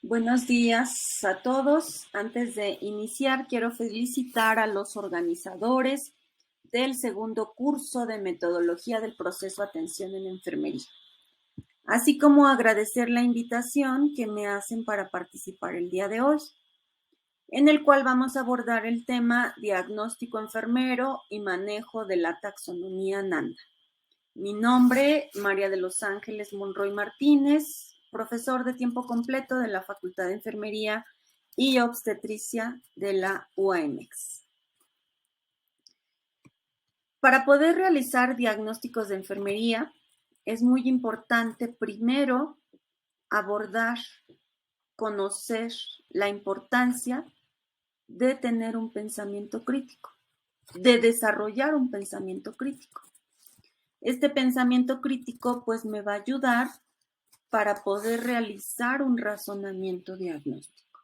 Buenos días a todos. Antes de iniciar, quiero felicitar a los organizadores del segundo curso de metodología del proceso atención en enfermería, así como agradecer la invitación que me hacen para participar el día de hoy, en el cual vamos a abordar el tema diagnóstico enfermero y manejo de la taxonomía NANDA. Mi nombre, María de los Ángeles Monroy Martínez, profesor de tiempo completo de la Facultad de Enfermería y Obstetricia de la UAMX. Para poder realizar diagnósticos de enfermería, es muy importante primero abordar, conocer la importancia de tener un pensamiento crítico, de desarrollar un pensamiento crítico. Este pensamiento crítico pues me va a ayudar para poder realizar un razonamiento diagnóstico.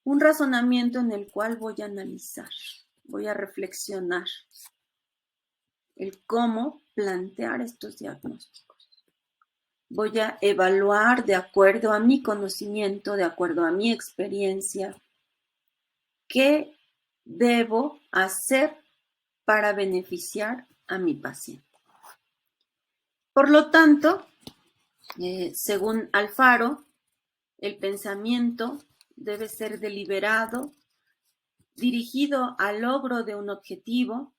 Un razonamiento en el cual voy a analizar, voy a reflexionar el cómo plantear estos diagnósticos. Voy a evaluar de acuerdo a mi conocimiento, de acuerdo a mi experiencia, qué debo hacer para beneficiar a mi paciente. Por lo tanto, según Alfaro, el pensamiento debe ser deliberado, dirigido al logro de un objetivo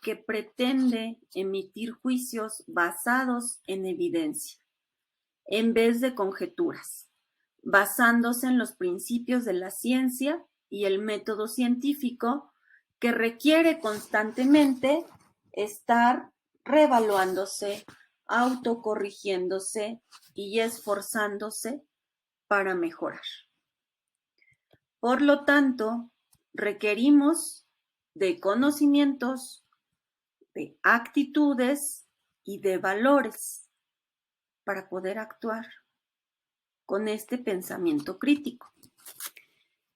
que pretende emitir juicios basados en evidencia, en vez de conjeturas, basándose en los principios de la ciencia y el método científico que requiere constantemente estar reevaluándose, autocorrigiéndose y esforzándose para mejorar. Por lo tanto, requerimos de conocimientos, de actitudes y de valores para poder actuar con este pensamiento crítico.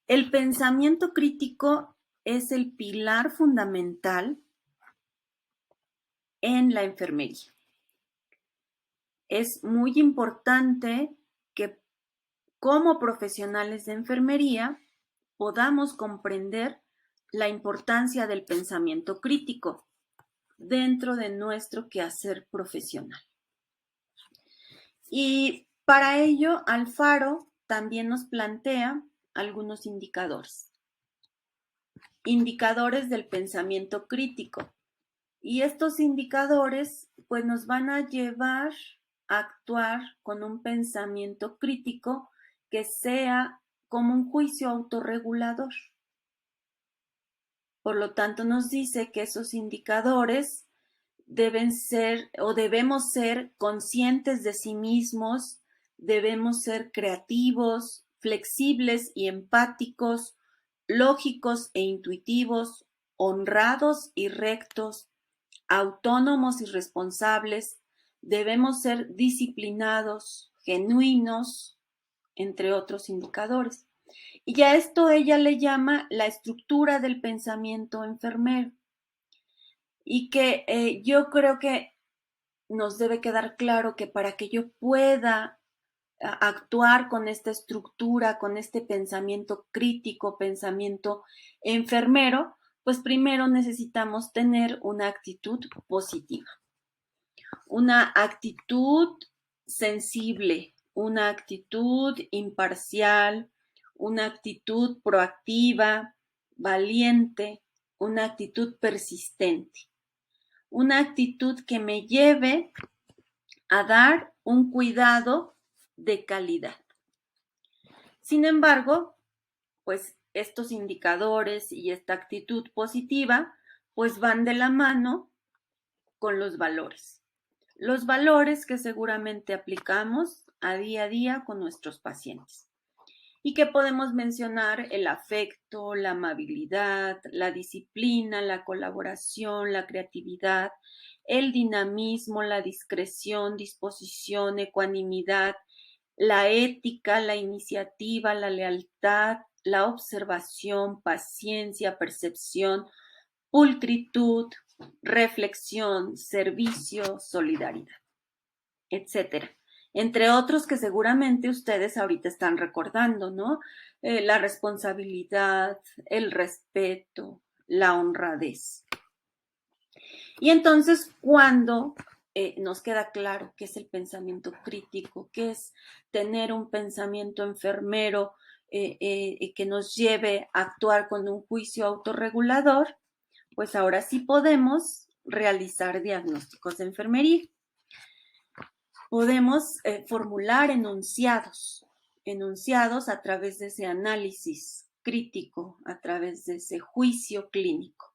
El pensamiento crítico es el pilar fundamental en la enfermería. Es muy importante que como profesionales de enfermería podamos comprender la importancia del pensamiento crítico dentro de nuestro quehacer profesional. Y para ello, Alfaro también nos plantea algunos indicadores. Indicadores del pensamiento crítico. Y estos indicadores, pues, nos van a llevar a actuar con un pensamiento crítico que sea como un juicio autorregulador. Por lo tanto, nos dice que esos indicadores deben ser o debemos ser conscientes de sí mismos, debemos ser creativos, flexibles y empáticos, lógicos e intuitivos, honrados y rectos, autónomos y responsables, debemos ser disciplinados, genuinos, entre otros indicadores. Y a esto ella le llama la estructura del pensamiento enfermero. Y que yo creo que nos debe quedar claro que para que yo pueda actuar con esta estructura, con este pensamiento crítico, pensamiento enfermero, pues primero necesitamos tener una actitud positiva, una actitud sensible, una actitud imparcial, una actitud proactiva, valiente, una actitud persistente, una actitud que me lleve a dar un cuidado de calidad. Sin embargo, pues estos indicadores y esta actitud positiva pues van de la mano con los valores. Los valores que seguramente aplicamos a día con nuestros pacientes. Y que podemos mencionar el afecto, la amabilidad, la disciplina, la colaboración, la creatividad, el dinamismo, la discreción, disposición, ecuanimidad, la ética, la iniciativa, la lealtad, la observación, paciencia, percepción, pulcritud, reflexión, servicio, solidaridad, etcétera. entre otros que seguramente ustedes ahorita están recordando, ¿no? La responsabilidad, el respeto, la honradez. Y entonces, cuando nos queda claro qué es el pensamiento crítico, qué es tener un pensamiento enfermero que nos lleve a actuar con un juicio autorregulador, pues ahora sí podemos realizar diagnósticos de enfermería. Podemos formular enunciados a través de ese análisis crítico, a través de ese juicio clínico.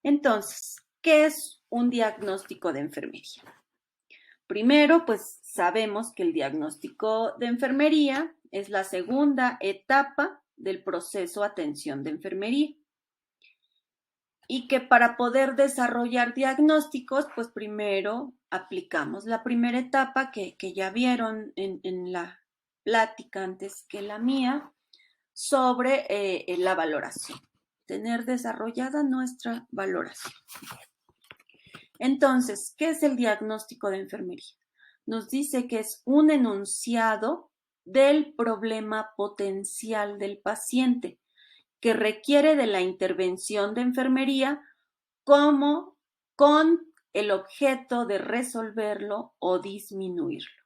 Entonces, ¿qué es un diagnóstico de enfermería? Primero, pues sabemos que el diagnóstico de enfermería es la segunda etapa del proceso de atención de enfermería. Y que para poder desarrollar diagnósticos, pues primero aplicamos la primera etapa que ya vieron en la plática antes que la mía sobre la valoración, tener desarrollada nuestra valoración. Entonces, ¿qué es el diagnóstico de enfermería? Nos dice que es un enunciado del problema potencial del paciente que requiere de la intervención de enfermería como con el objeto de resolverlo o disminuirlo.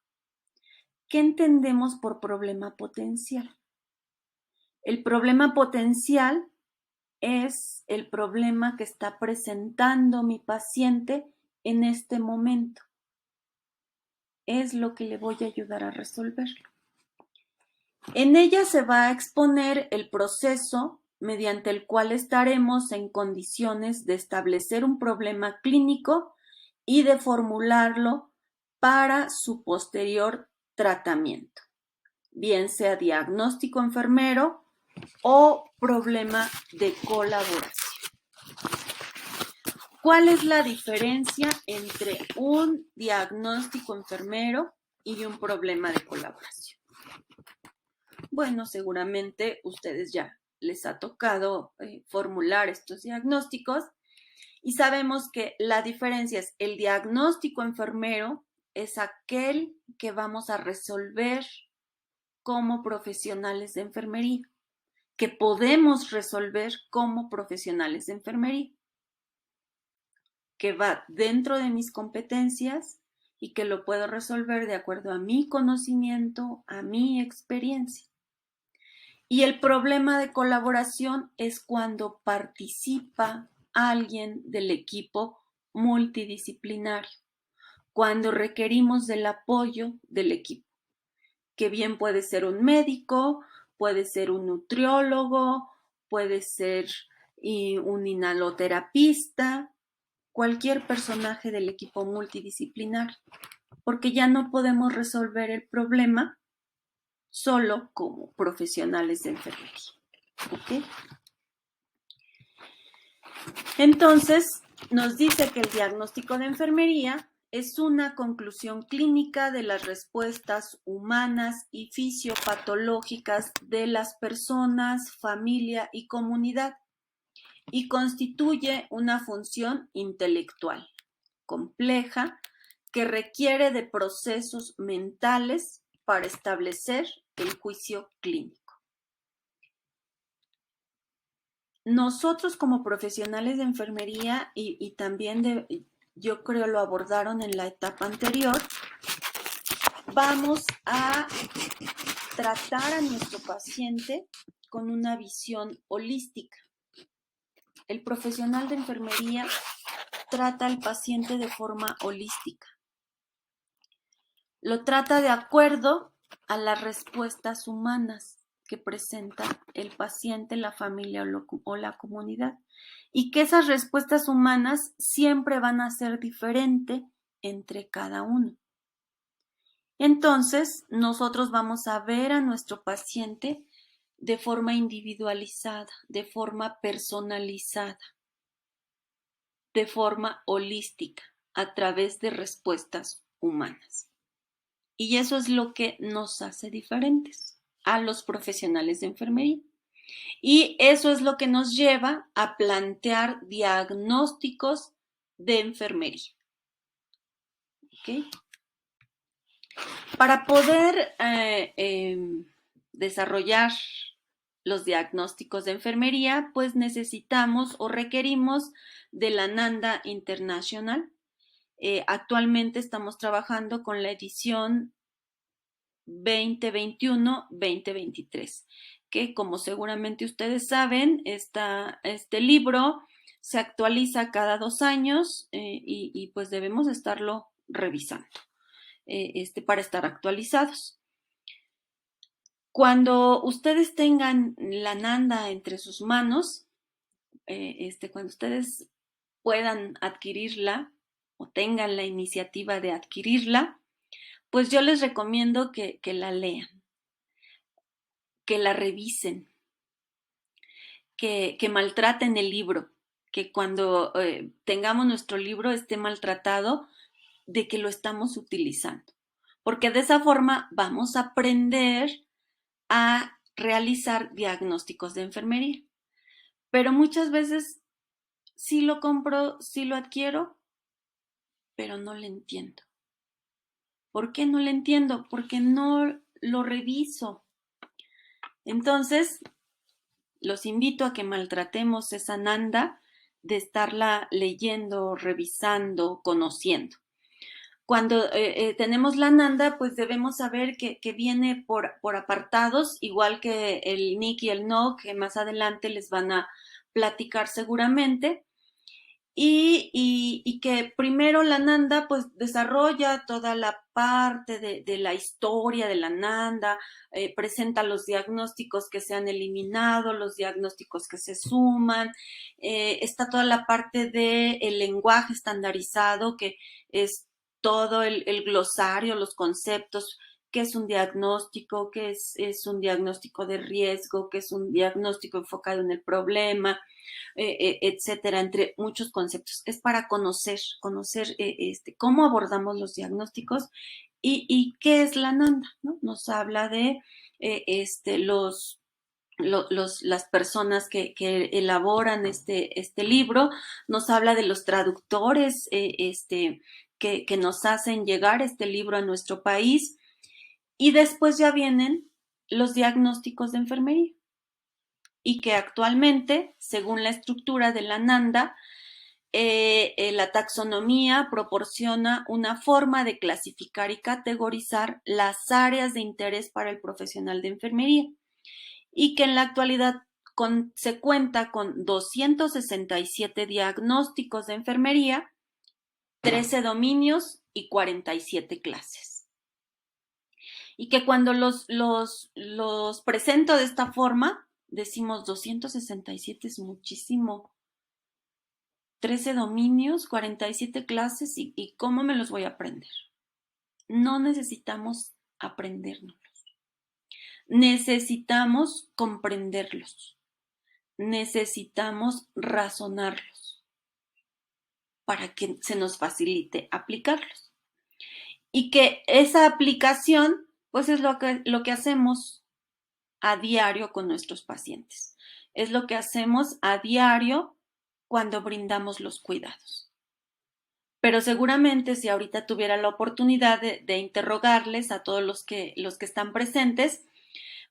¿Qué entendemos por problema potencial? El problema potencial es el problema que está presentando mi paciente en este momento. Es lo que le voy a ayudar a resolver. En ella se va a exponer el proceso mediante el cual estaremos en condiciones de establecer un problema clínico y de formularlo para su posterior tratamiento, bien sea diagnóstico enfermero o problema de colaboración. ¿Cuál es la diferencia entre un diagnóstico enfermero y un problema de colaboración? Bueno, seguramente ustedes ya les ha tocado formular estos diagnósticos y sabemos que la diferencia es el diagnóstico enfermero es aquel que vamos a resolver como profesionales de enfermería, que podemos resolver como profesionales de enfermería, que va dentro de mis competencias y que lo puedo resolver de acuerdo a mi conocimiento, a mi experiencia. Y el problema de colaboración es cuando participa alguien del equipo multidisciplinario, cuando requerimos del apoyo del equipo, que bien puede ser un médico, puede ser un nutriólogo, puede ser un inhaloterapista, cualquier personaje del equipo multidisciplinario, porque ya no podemos resolver el problema solo como profesionales de enfermería. ¿Okay? Entonces, nos dice que el diagnóstico de enfermería es una conclusión clínica de las respuestas humanas y fisiopatológicas de las personas, familia y comunidad y constituye una función intelectual compleja que requiere de procesos mentales para establecer el juicio clínico. Nosotros como profesionales de enfermería y también yo creo lo abordaron en la etapa anterior, vamos a tratar a nuestro paciente con una visión holística. El profesional de enfermería trata al paciente de forma holística. Lo trata de acuerdo a las respuestas humanas que presenta el paciente, la familia o la comunidad. Y que esas respuestas humanas siempre van a ser diferentes entre cada uno. Entonces, nosotros vamos a ver a nuestro paciente de forma individualizada, de forma personalizada, de forma holística, a través de respuestas humanas. Y eso es lo que nos hace diferentes a los profesionales de enfermería. Y eso es lo que nos lleva a plantear diagnósticos de enfermería. ¿Okay? Para poder desarrollar los diagnósticos de enfermería, pues necesitamos o requerimos de la NANDA Internacional. Actualmente estamos trabajando con la edición 2021-2023, que como seguramente ustedes saben, este libro se actualiza cada 2 años y pues debemos estarlo revisando para estar actualizados. Cuando ustedes tengan la NANDA entre sus manos, cuando ustedes puedan adquirirla o tengan la iniciativa de adquirirla, pues yo les recomiendo que la lean, que la revisen, que maltraten el libro, que cuando tengamos nuestro libro esté maltratado de que lo estamos utilizando, porque de esa forma vamos a aprender a realizar diagnósticos de enfermería. Pero muchas veces sí lo compro, sí lo adquiero, pero no le entiendo. ¿Por qué no le entiendo? Porque no lo reviso. Entonces, los invito a que maltratemos esa NANDA de estarla leyendo, revisando, conociendo. Cuando tenemos la NANDA, pues debemos saber que viene por apartados, igual que el NIC y el NOC, que más adelante les van a platicar seguramente. Y que primero la NANDA pues desarrolla toda la parte de la historia de la NANDA, presenta los diagnósticos que se han eliminado, los diagnósticos que se suman, está toda la parte del lenguaje estandarizado, que es todo el glosario, los conceptos, qué es un diagnóstico, qué es un diagnóstico de riesgo, qué es un diagnóstico enfocado en el problema, etcétera, entre muchos conceptos. Es para conocer cómo abordamos los diagnósticos y qué es la NANDA, ¿no? Nos habla de las personas que elaboran este libro, nos habla de los traductores que nos hacen llegar este libro a nuestro país, y después ya vienen los diagnósticos de enfermería, y que actualmente, según la estructura de la NANDA, la taxonomía proporciona una forma de clasificar y categorizar las áreas de interés para el profesional de enfermería, y que en la actualidad se cuenta con 267 diagnósticos de enfermería, 13 dominios y 47 clases. Y que cuando los presento de esta forma, decimos 267 es muchísimo. 13 dominios, 47 clases, y ¿cómo me los voy a aprender? No necesitamos aprendérnoslos. Necesitamos comprenderlos. Necesitamos razonarlos para que se nos facilite aplicarlos. Y que esa aplicación, pues es lo que hacemos a diario con nuestros pacientes. Es lo que hacemos a diario cuando brindamos los cuidados. Pero seguramente si ahorita tuviera la oportunidad de interrogarles a todos los que están presentes,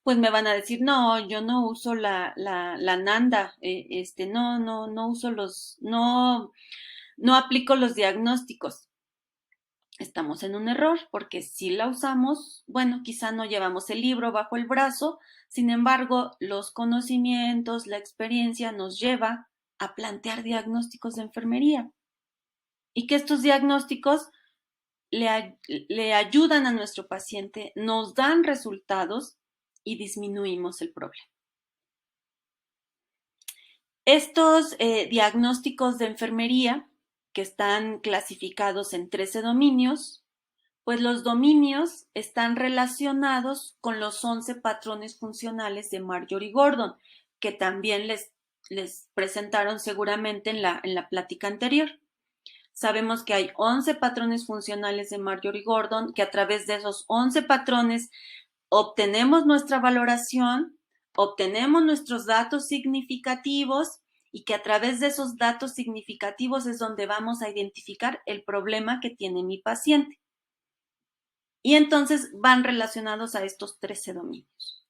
pues me van a decir, no, yo no uso la NANDA, no uso no aplico los diagnósticos. Estamos en un error, porque si la usamos, bueno, quizá no llevamos el libro bajo el brazo, sin embargo, los conocimientos, la experiencia nos lleva a plantear diagnósticos de enfermería, y que estos diagnósticos le ayudan a nuestro paciente, nos dan resultados y disminuimos el problema. Estos diagnósticos de enfermería, que están clasificados en 13 dominios, pues los dominios están relacionados con los 11 patrones funcionales de Marjorie Gordon, que también les presentaron seguramente en la plática anterior. Sabemos que hay 11 patrones funcionales de Marjorie Gordon, que a través de esos 11 patrones obtenemos nuestra valoración, obtenemos nuestros datos significativos, y que a través de esos datos significativos es donde vamos a identificar el problema que tiene mi paciente. Y entonces van relacionados a estos 13 dominios.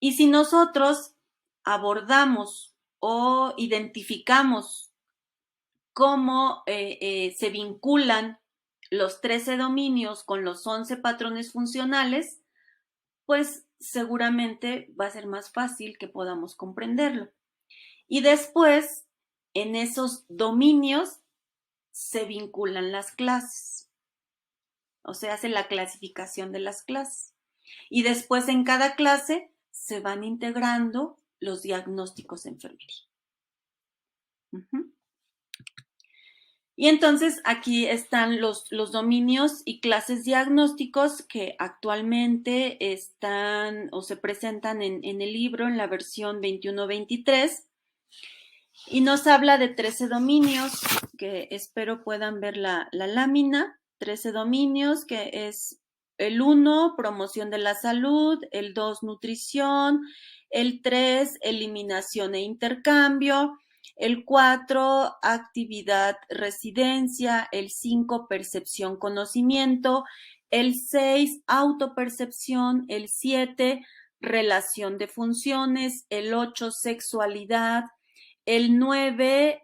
Y si nosotros abordamos o identificamos cómo se vinculan los 13 dominios con los 11 patrones funcionales, pues seguramente va a ser más fácil que podamos comprenderlo. Y después, en esos dominios se vinculan las clases, o sea, hace la clasificación de las clases. Y después en cada clase se van integrando los diagnósticos de enfermería. Y entonces aquí están los dominios y clases diagnósticos que actualmente están o se presentan en el libro en la versión 21-23 y nos habla de 13 dominios que espero puedan ver la lámina. 13 dominios que es el 1, promoción de la salud, el 2, nutrición, el 3, eliminación e intercambio, el 4, actividad, residencia, el 5, percepción, conocimiento, el 6, autopercepción, el 7, relación de funciones, el 8, sexualidad, el 9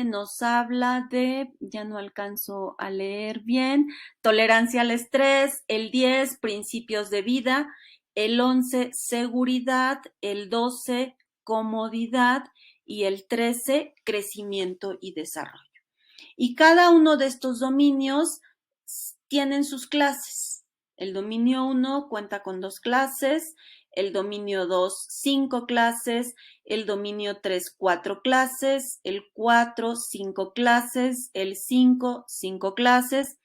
nos habla de, ya no alcanzo a leer bien, tolerancia al estrés, el 10, principios de vida, el 11, seguridad, el 12, comodidad y el 13, crecimiento y desarrollo. Y cada uno de estos dominios tienen sus clases. El dominio 1 cuenta con 2 clases, el dominio 2, 5 clases, el dominio 3, 4 clases, el 4, 5 clases, el 5, 5 clases,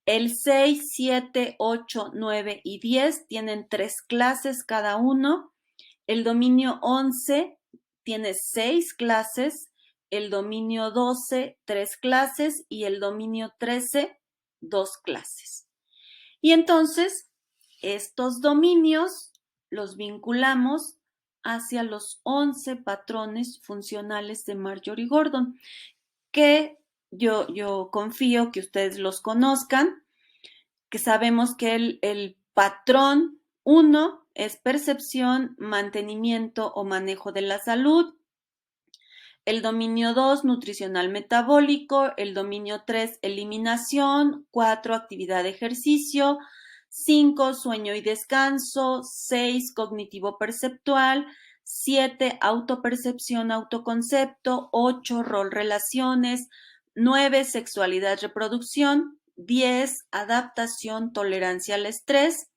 el 6, 7, 8, 9 y 10 tienen 3 clases cada uno, el dominio 11 tiene 6 clases, el dominio 12, 3 clases y el dominio 13, 2 clases. Y entonces, estos dominios los vinculamos hacia los 11 patrones funcionales de Marjorie Gordon, que yo confío que ustedes los conozcan, que sabemos que el patrón 1 es percepción, mantenimiento o manejo de la salud. El dominio 2, nutricional metabólico. El dominio 3, eliminación. 4, actividad de ejercicio. 5, sueño y descanso. 6, cognitivo perceptual. 7, autopercepción, autoconcepto. 8, rol, relaciones. 9, sexualidad, reproducción. 10, adaptación, tolerancia al estrés.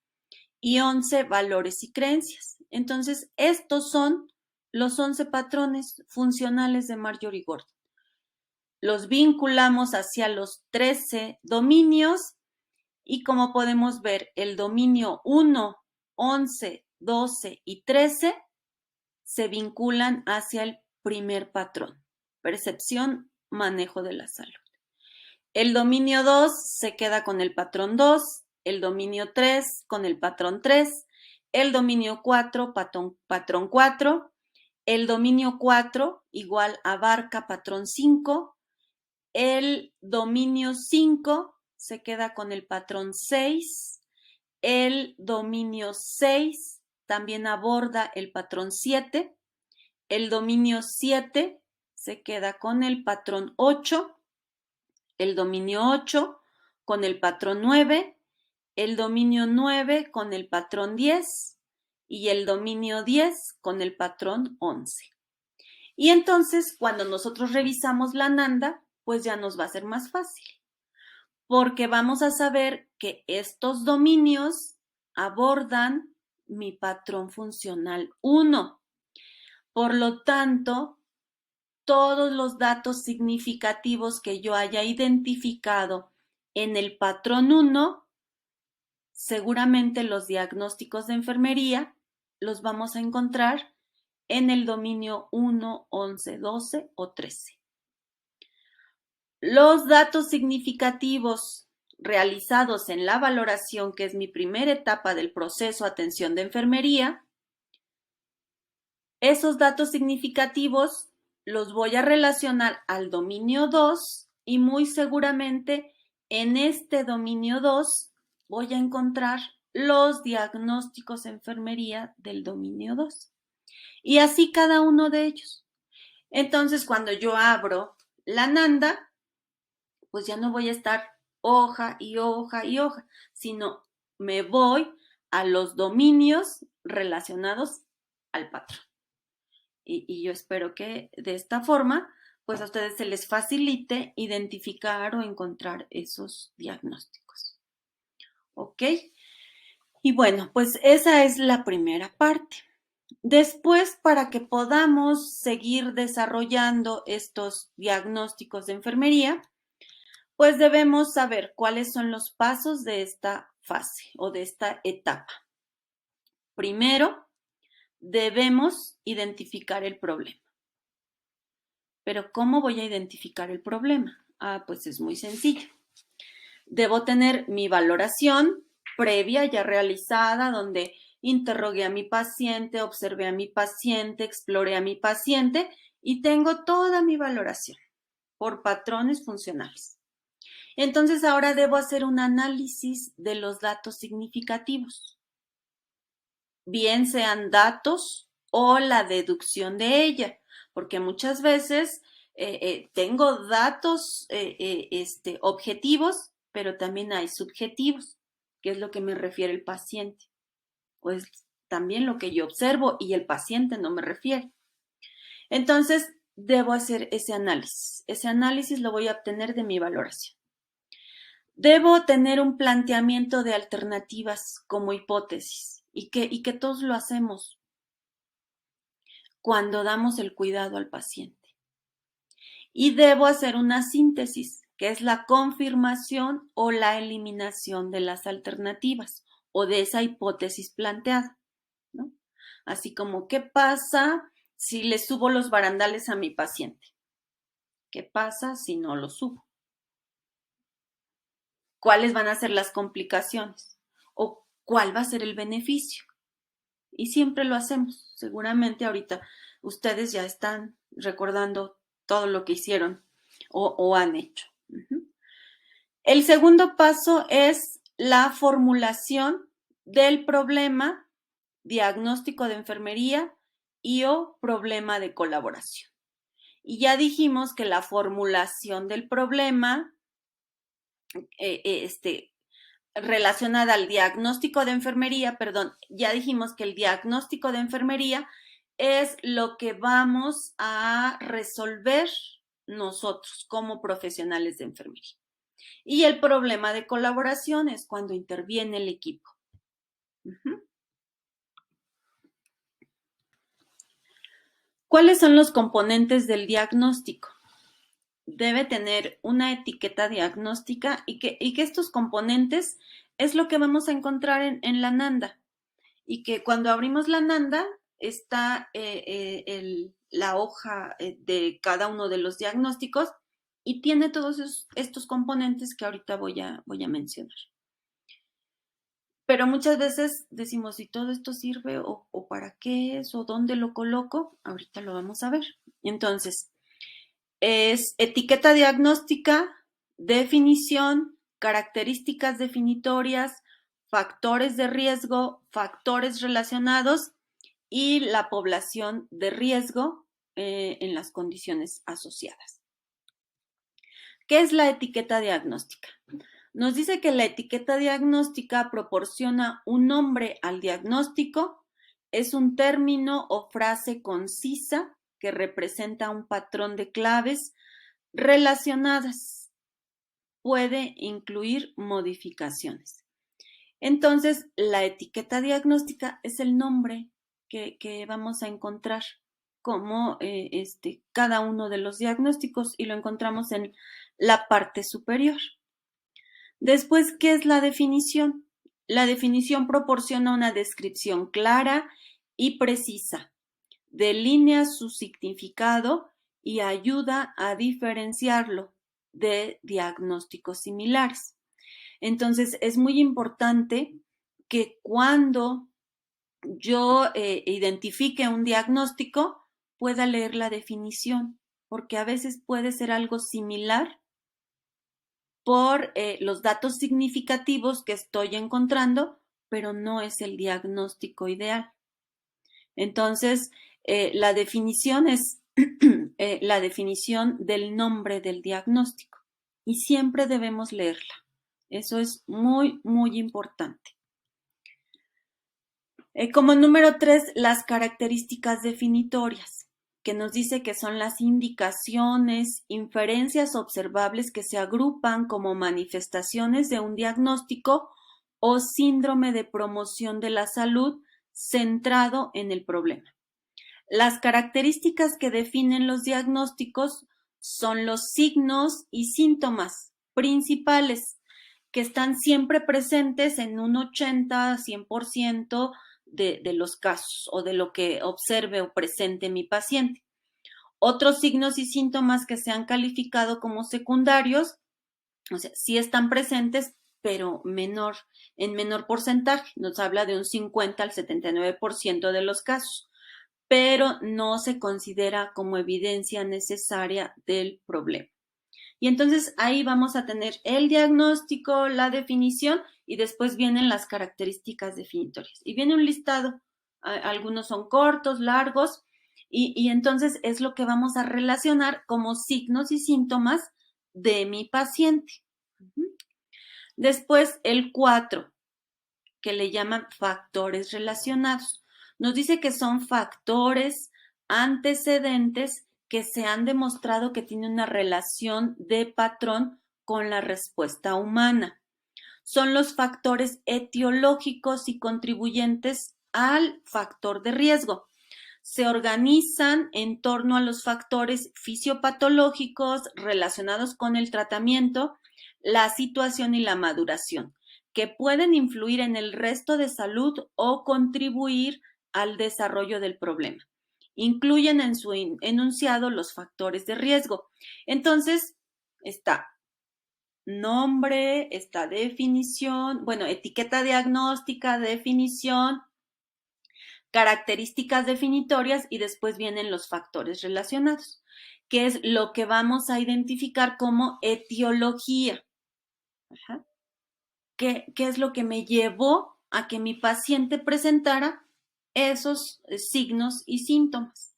Y 11, valores y creencias. Entonces, estos son los 11 patrones funcionales de Marjorie Gordon. Los vinculamos hacia los 13 dominios y como podemos ver, el dominio 1, 11, 12 y 13 se vinculan hacia el primer patrón, percepción, manejo de la salud. El dominio 2 se queda con el patrón 2, el dominio 3 con el patrón 3, el dominio 4, patrón 4, el dominio 4 igual abarca patrón 5, el dominio 5 se queda con el patrón 6, el dominio 6 también aborda el patrón 7, el dominio 7 se queda con el patrón 8, el dominio 8 con el patrón 9, el dominio 9 con el patrón 10 y el dominio 10 con el patrón 11. Y entonces, cuando nosotros revisamos la Ananda, pues ya nos va a ser más fácil, porque vamos a saber que estos dominios abordan mi patrón funcional 1. Por lo tanto, todos los datos significativos que yo haya identificado en el patrón 1, seguramente los diagnósticos de enfermería los vamos a encontrar en el dominio 1, 11, 12 o 13. Los datos significativos realizados en la valoración, que es mi primera etapa del proceso atención de enfermería, esos datos significativos los voy a relacionar al dominio 2 y muy seguramente en este dominio 2 voy a encontrar los diagnósticos de enfermería del dominio 2. Y así cada uno de ellos. Entonces, cuando yo abro la Nanda, pues ya no voy a estar hoja y hoja y hoja, sino me voy a los dominios relacionados al patrón. Y yo espero que de esta forma, pues a ustedes se les facilite identificar o encontrar esos diagnósticos. ¿Ok? Y bueno, pues esa es la primera parte. Después, para que podamos seguir desarrollando estos diagnósticos de enfermería, pues debemos saber cuáles son los pasos de esta fase o de esta etapa. Primero, debemos identificar el problema. Pero ¿cómo voy a identificar el problema? Pues es muy sencillo. Debo tener mi valoración previa ya realizada, donde interrogué a mi paciente, observé a mi paciente, exploré a mi paciente y tengo toda mi valoración por patrones funcionales. Entonces ahora debo hacer un análisis de los datos significativos, bien sean datos o la deducción de ella, porque muchas veces tengo datos objetivos, pero también hay subjetivos, que es lo que me refiere el paciente. Pues también lo que yo observo y el paciente no me refiere. Entonces, debo hacer ese análisis. Ese análisis lo voy a obtener de mi valoración. Debo tener un planteamiento de alternativas como hipótesis y que todos lo hacemos cuando damos el cuidado al paciente. Y debo hacer una síntesis, que es la confirmación o la eliminación de las alternativas o de esa hipótesis planteada, ¿no? Así como, ¿qué pasa si le subo los barandales a mi paciente? ¿Qué pasa si no los subo? ¿Cuáles van a ser las complicaciones? ¿O cuál va a ser el beneficio? Y siempre lo hacemos. Seguramente ahorita ustedes ya están recordando todo lo que hicieron o han hecho. El segundo paso es la formulación del problema, diagnóstico de enfermería y o problema de colaboración. Y ya dijimos que la formulación del problema relacionada al diagnóstico de enfermería, ya dijimos que el diagnóstico de enfermería es lo que vamos a resolver nosotros como profesionales de enfermería. Y el problema de colaboración es cuando interviene el equipo. ¿Cuáles son los componentes del diagnóstico? Debe tener una etiqueta diagnóstica y que estos componentes es lo que vamos a encontrar en la Nanda. Y que cuando abrimos la Nanda está la hoja de cada uno de los diagnósticos y tiene todos estos componentes que ahorita voy a mencionar. Pero muchas veces decimos, ¿y todo esto sirve o para qué es o dónde lo coloco? Ahorita lo vamos a ver. Entonces, es etiqueta diagnóstica, definición, características definitorias, factores de riesgo, factores relacionados y la población de riesgo en las condiciones asociadas. ¿Qué es la etiqueta diagnóstica? Nos dice que la etiqueta diagnóstica proporciona un nombre al diagnóstico, es un término o frase concisa que representa un patrón de claves relacionadas. Puede incluir modificaciones. Entonces, la etiqueta diagnóstica es el nombre que vamos a encontrar como cada uno de los diagnósticos y lo encontramos en la parte superior. Después, ¿qué es la definición? La definición proporciona una descripción clara y precisa, delinea su significado y ayuda a diferenciarlo de diagnósticos similares. Entonces, es muy importante que cuando yo identifique un diagnóstico, pueda leer la definición, porque a veces puede ser algo similar por los datos significativos que estoy encontrando, pero no es el diagnóstico ideal. Entonces, la definición es la definición del nombre del diagnóstico y siempre debemos leerla. Eso es muy, muy importante. Como número 3, las características definitorias, que nos dice que son las indicaciones, inferencias observables que se agrupan como manifestaciones de un diagnóstico o síndrome de promoción de la salud centrado en el problema. Las características que definen los diagnósticos son los signos y síntomas principales que están siempre presentes en un 80-100% de los casos o de lo que observe o presente mi paciente. Otros signos y síntomas que se han calificado como secundarios, o sea, sí están presentes, pero en menor porcentaje. Nos habla de un 50 al 79% de los casos, pero no se considera como evidencia necesaria del problema. Y entonces ahí vamos a tener el diagnóstico, la definición y después vienen las características definitorias. Y viene un listado, algunos son cortos, largos, y entonces es lo que vamos a relacionar como signos y síntomas de mi paciente. Después el 4, que le llaman factores relacionados. Nos dice que son factores antecedentes que se han demostrado que tienen una relación de patrón con la respuesta humana. Son los factores etiológicos y contribuyentes al factor de riesgo. Se organizan en torno a los factores fisiopatológicos relacionados con el tratamiento, la situación y la maduración, que pueden influir en el resto de salud o contribuir al desarrollo del problema. Incluyen en su enunciado los factores de riesgo. Entonces, está nombre, está definición, bueno, etiqueta diagnóstica, definición, características definitorias y después vienen los factores relacionados, que es lo que vamos a identificar como etiología. Ajá. ¿Qué es lo que me llevó a que mi paciente presentara esos signos y síntomas?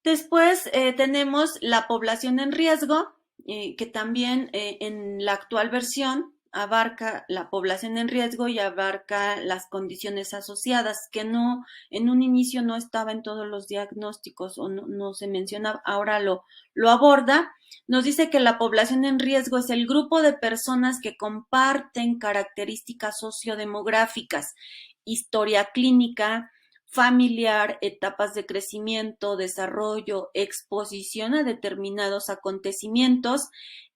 Después tenemos la población en riesgo, que también en la actual versión abarca la población en riesgo y abarca las condiciones asociadas, que no en un inicio no estaba en todos los diagnósticos o no se mencionaba, ahora lo aborda. Nos dice que la población en riesgo es el grupo de personas que comparten características sociodemográficas, historia clínica, familiar, etapas de crecimiento, desarrollo, exposición a determinados acontecimientos,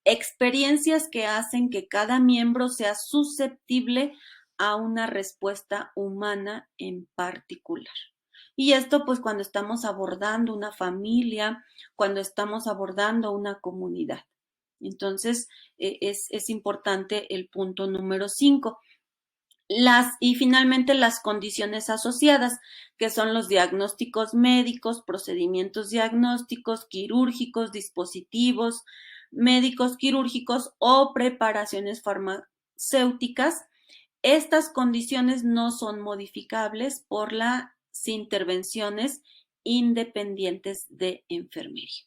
experiencias que hacen que cada miembro sea susceptible a una respuesta humana en particular. Y esto pues cuando estamos abordando una familia, cuando estamos abordando una comunidad. Entonces es importante el punto número 5. Y finalmente las condiciones asociadas, que son los diagnósticos médicos, procedimientos diagnósticos, quirúrgicos, dispositivos médicos quirúrgicos o preparaciones farmacéuticas. Estas condiciones no son modificables por las intervenciones independientes de enfermería.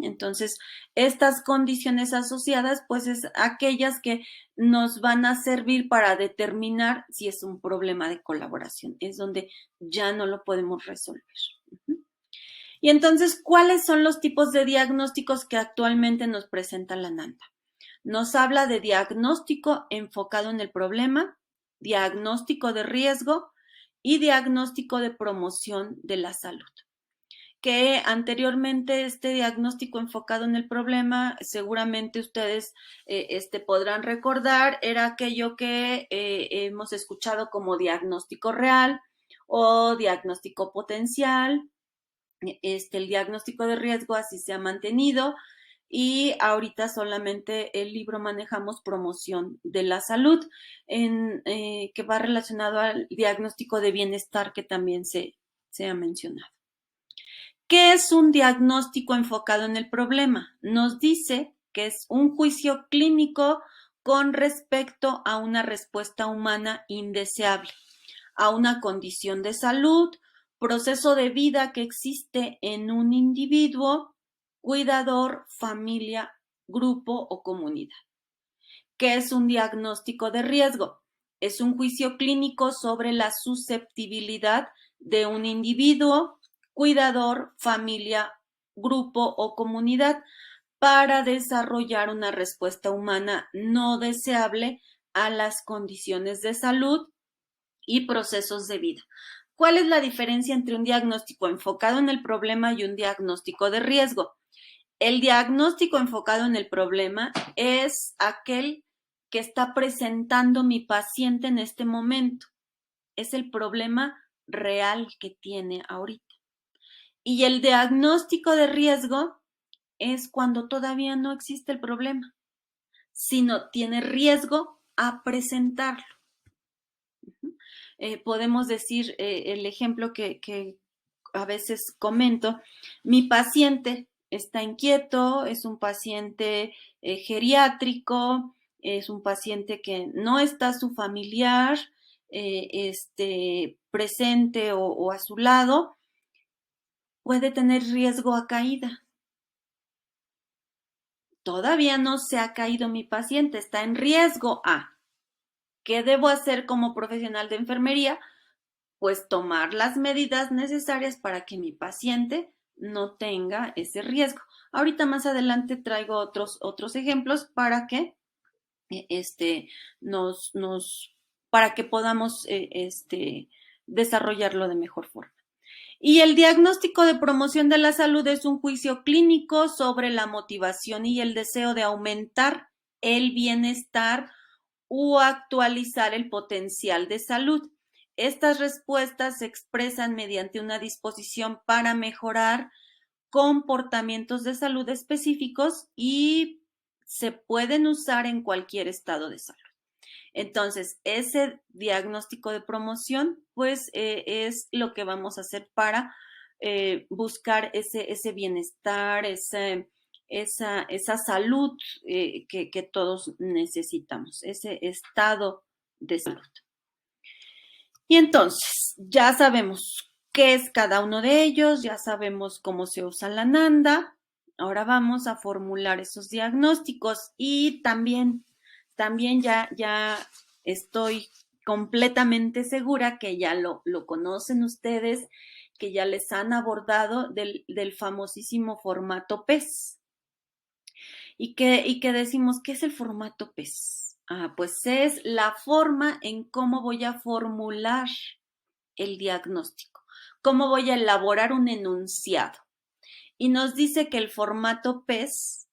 Entonces, estas condiciones asociadas, pues es aquellas que nos van a servir para determinar si es un problema de colaboración, es donde ya no lo podemos resolver. Y entonces, ¿cuáles son los tipos de diagnósticos que actualmente nos presenta la NANDA? Nos habla de diagnóstico enfocado en el problema, diagnóstico de riesgo y diagnóstico de promoción de la salud. Que anteriormente este diagnóstico enfocado en el problema, seguramente ustedes podrán recordar, era aquello que hemos escuchado como diagnóstico real o diagnóstico potencial. El diagnóstico de riesgo así se ha mantenido y ahorita solamente el libro manejamos promoción de la salud, que va relacionado al diagnóstico de bienestar que también se ha mencionado. ¿Qué es un diagnóstico enfocado en el problema? Nos dice que es un juicio clínico con respecto a una respuesta humana indeseable, a una condición de salud, proceso de vida que existe en un individuo, cuidador, familia, grupo o comunidad. ¿Qué es un diagnóstico de riesgo? Es un juicio clínico sobre la susceptibilidad de un individuo, cuidador, familia, grupo o comunidad para desarrollar una respuesta humana no deseable a las condiciones de salud y procesos de vida. ¿Cuál es la diferencia entre un diagnóstico enfocado en el problema y un diagnóstico de riesgo? El diagnóstico enfocado en el problema es aquel que está presentando mi paciente en este momento. Es el problema real que tiene ahorita. Y el diagnóstico de riesgo es cuando todavía no existe el problema, sino tiene riesgo a presentarlo. Podemos decir el ejemplo que a veces comento, mi paciente está inquieto, es un paciente geriátrico, es un paciente que no está su familiar presente o a su lado, puede tener riesgo a caída. Todavía no se ha caído mi paciente, está en riesgo a. ¿Qué debo hacer como profesional de enfermería? Pues tomar las medidas necesarias para que mi paciente no tenga ese riesgo. Ahorita más adelante traigo otros ejemplos para que para que podamos desarrollarlo de mejor forma. Y el diagnóstico de promoción de la salud es un juicio clínico sobre la motivación y el deseo de aumentar el bienestar o actualizar el potencial de salud. Estas respuestas se expresan mediante una disposición para mejorar comportamientos de salud específicos y se pueden usar en cualquier estado de salud. Entonces, ese diagnóstico de promoción, pues, es lo que vamos a hacer para buscar ese bienestar, esa salud que todos necesitamos, ese estado de salud. Y entonces, ya sabemos qué es cada uno de ellos, ya sabemos cómo se usa la NANDA. Ahora vamos a formular esos diagnósticos y también ya estoy completamente segura que ya lo conocen ustedes, que ya les han abordado del famosísimo formato PES. ¿Y que decimos? ¿Qué es el formato PES? Pues es la forma en cómo voy a formular el diagnóstico, cómo voy a elaborar un enunciado. Y nos dice que el formato PES,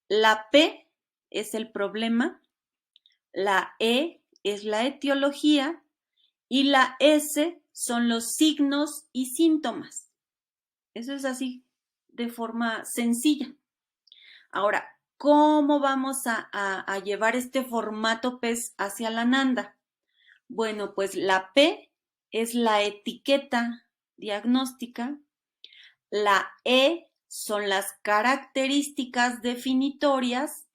la P es el problema, la E es la etiología y la S son los signos y síntomas. Eso es así de forma sencilla. Ahora, ¿cómo vamos a llevar este formato PES hacia la NANDA? Bueno, pues la P es la etiqueta diagnóstica, la E son las características definitorias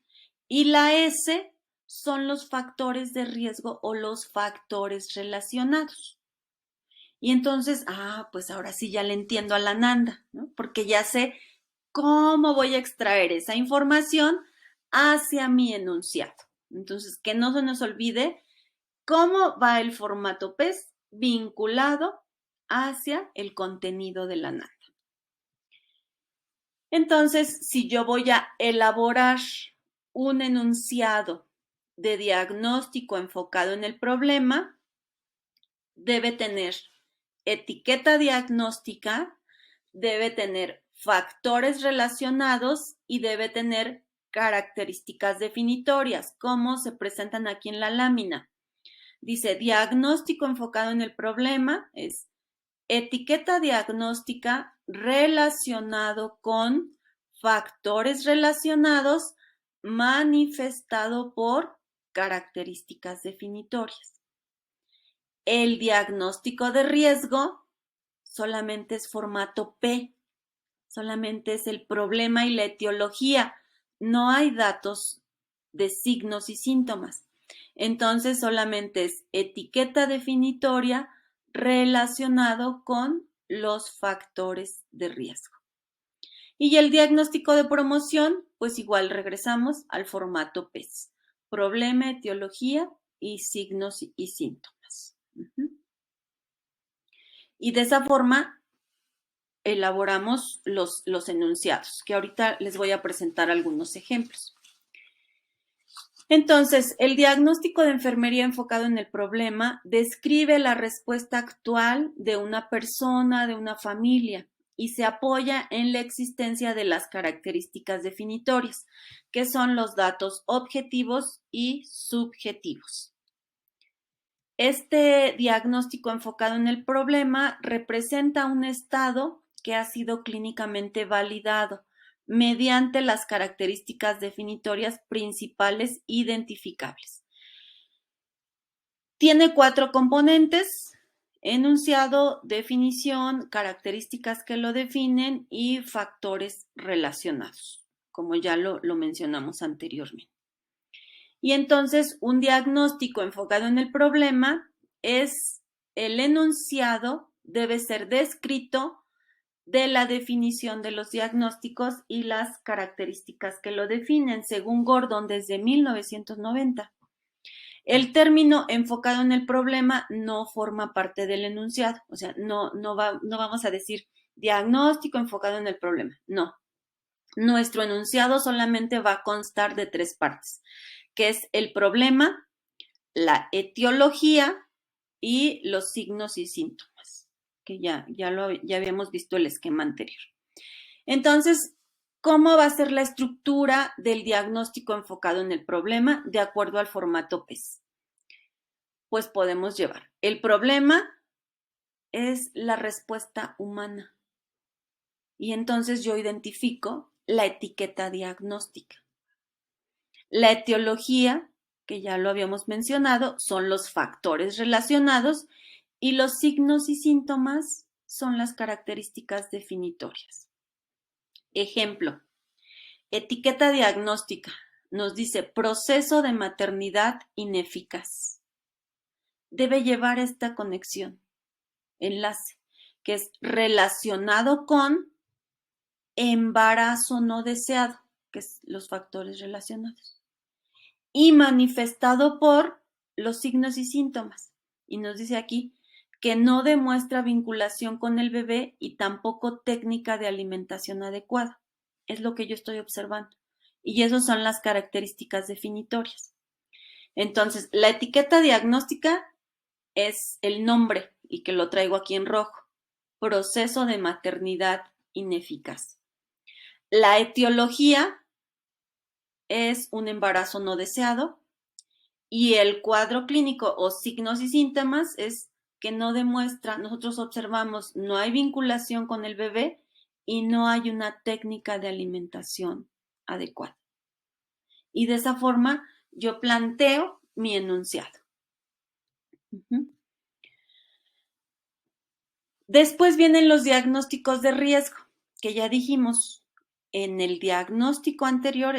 y la S son los factores de riesgo o los factores relacionados. Y entonces, pues ahora sí ya le entiendo a la NANDA, ¿no? Porque ya sé cómo voy a extraer esa información hacia mi enunciado. Entonces, que no se nos olvide cómo va el formato PES vinculado hacia el contenido de la NANDA. Entonces, si yo voy a elaborar un enunciado de diagnóstico enfocado en el problema, debe tener etiqueta diagnóstica, debe tener factores relacionados y debe tener características definitorias, como se presentan aquí en la lámina. Dice, diagnóstico enfocado en el problema es etiqueta diagnóstica relacionado con factores relacionados manifestado por características definitorias. El diagnóstico de riesgo solamente es formato P, solamente es el problema y la etiología, no hay datos de signos y síntomas. Entonces solamente es etiqueta definitoria relacionado con los factores de riesgo. Y el diagnóstico de promoción, pues igual regresamos al formato PES. Problema, etiología y signos y síntomas. Y de esa forma elaboramos los enunciados, que ahorita les voy a presentar algunos ejemplos. Entonces, el diagnóstico de enfermería enfocado en el problema describe la respuesta actual de una persona, de una familia, y se apoya en la existencia de las características definitorias, que son los datos objetivos y subjetivos. Este diagnóstico enfocado en el problema representa un estado que ha sido clínicamente validado mediante las características definitorias principales identificables. Tiene 4 componentes: enunciado, definición, características que lo definen y factores relacionados, como ya lo mencionamos anteriormente. Y entonces un diagnóstico enfocado en el problema es el enunciado, debe ser descrito de la definición de los diagnósticos y las características que lo definen, según Gordon desde 1990. El término enfocado en el problema no forma parte del enunciado, o sea, no vamos a decir diagnóstico enfocado en el problema, no. Nuestro enunciado solamente va a constar de 3 partes, que es el problema, la etiología y los signos y síntomas, que ya habíamos visto el esquema anterior. Entonces, ¿cómo va a ser la estructura del diagnóstico enfocado en el problema de acuerdo al formato PES? Pues podemos llevar, el problema es la respuesta humana y entonces yo identifico la etiqueta diagnóstica. La etiología, que ya lo habíamos mencionado, son los factores relacionados y los signos y síntomas son las características definitorias. Ejemplo, etiqueta diagnóstica nos dice proceso de maternidad ineficaz. Debe llevar esta conexión, enlace, que es relacionado con embarazo no deseado, que es los factores relacionados, y manifestado por los signos y síntomas. Y nos dice aquí que no demuestra vinculación con el bebé y tampoco técnica de alimentación adecuada. Es lo que yo estoy observando. Y esas son las características definitorias. Entonces, la etiqueta diagnóstica es el nombre, y que lo traigo aquí en rojo: proceso de maternidad ineficaz. La etiología es un embarazo no deseado y el cuadro clínico o signos y síntomas es que no demuestra, nosotros observamos, no hay vinculación con el bebé y no hay una técnica de alimentación adecuada. Y de esa forma yo planteo mi enunciado. Después vienen los diagnósticos de riesgo, que ya dijimos. En el diagnóstico anterior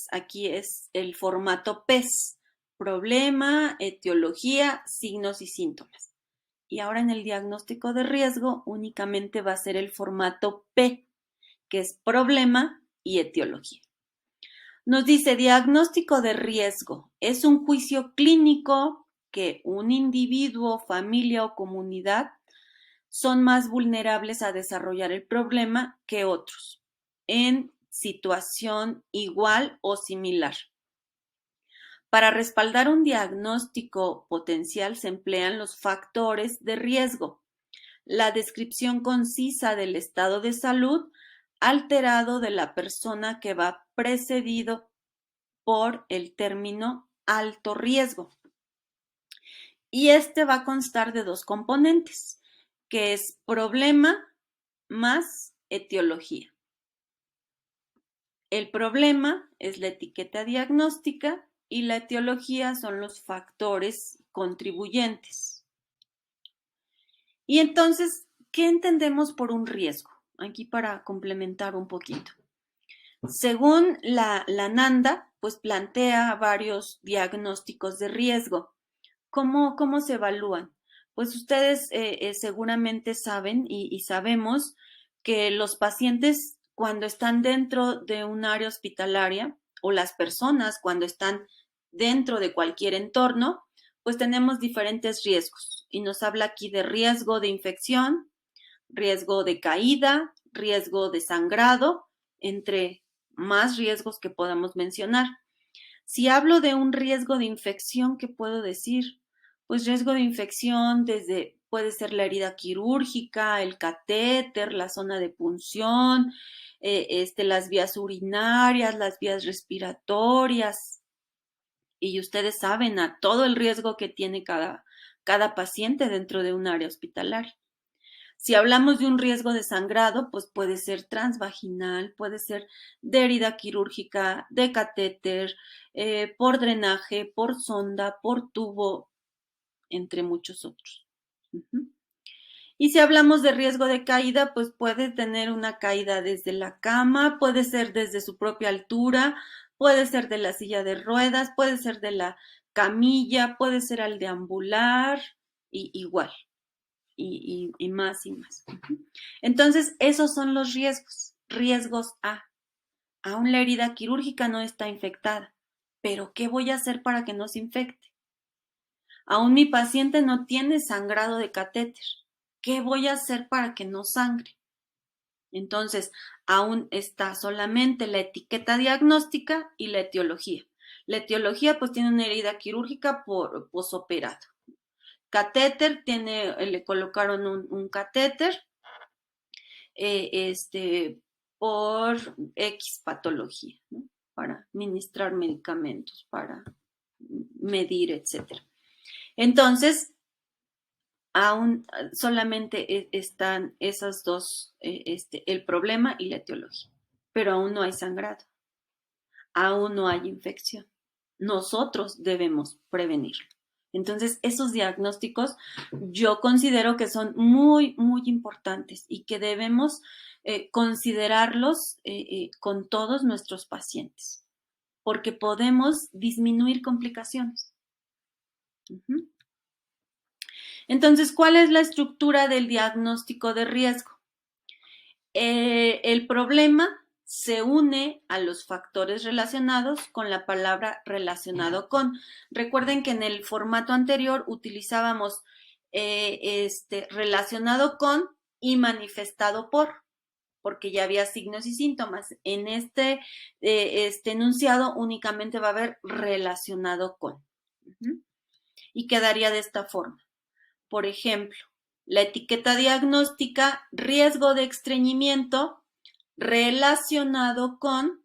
aquí es el formato PES: problema, etiología, signos y síntomas. Y ahora en el diagnóstico de riesgo únicamente va a ser el formato P, que es problema y etiología. Nos dice, diagnóstico de riesgo es un juicio clínico que un individuo, familia o comunidad son más vulnerables a desarrollar el problema que otros en situación igual o similar. Para respaldar un diagnóstico potencial se emplean los factores de riesgo, la descripción concisa del estado de salud alterado de la persona que va precedido por el término alto riesgo. Y este va a constar de 2 componentes, que es problema más etiología. El problema es la etiqueta diagnóstica y la etiología son los factores contribuyentes. Y entonces, ¿qué entendemos por un riesgo? Aquí para complementar un poquito. Según la NANDA, pues plantea varios diagnósticos de riesgo. ¿Cómo se evalúan? Pues ustedes seguramente saben y sabemos que los pacientes cuando están dentro de un área hospitalaria o las personas cuando están dentro de cualquier entorno, pues tenemos diferentes riesgos. Y nos habla aquí de riesgo de infección, riesgo de caída, riesgo de sangrado, entre más riesgos que podamos mencionar. Si hablo de un riesgo de infección, ¿qué puedo decir? Pues riesgo de infección puede ser la herida quirúrgica, el catéter, la zona de punción, las vías urinarias, las vías respiratorias. Y ustedes saben a todo el riesgo que tiene cada paciente dentro de un área hospitalaria. Si hablamos de un riesgo de sangrado, pues puede ser transvaginal, puede ser de herida quirúrgica, de catéter, por drenaje, por sonda, por tubo, entre muchos otros. Y si hablamos de riesgo de caída, pues puede tener una caída desde la cama, puede ser desde su propia altura, puede ser de la silla de ruedas, puede ser de la camilla, puede ser al deambular, y igual y más y más. Entonces, esos son los riesgos. Riesgos A. Aún la herida quirúrgica no está infectada, pero ¿qué voy a hacer para que no se infecte? Aún mi paciente no tiene sangrado de catéter. ¿Qué voy a hacer para que no sangre? Entonces, aún está solamente la etiqueta diagnóstica y la etiología. La etiología pues tiene una herida quirúrgica por posoperado. Catéter le colocaron un catéter por X patología, ¿no? Para administrar medicamentos, para medir, etcétera. Entonces, aún solamente están esas dos, el problema y la etiología, pero aún no hay sangrado, aún no hay infección. Nosotros debemos prevenirlo. Entonces, esos diagnósticos yo considero que son muy, muy importantes y que debemos considerarlos con todos nuestros pacientes, porque podemos disminuir complicaciones. Entonces, ¿cuál es la estructura del diagnóstico de riesgo? El problema se une a los factores relacionados con la palabra relacionado con. Recuerden que en el formato anterior utilizábamos relacionado con y manifestado por, porque ya había signos y síntomas. En este enunciado únicamente va a haber relacionado con. Y quedaría de esta forma. Por ejemplo, la etiqueta diagnóstica, riesgo de estreñimiento relacionado con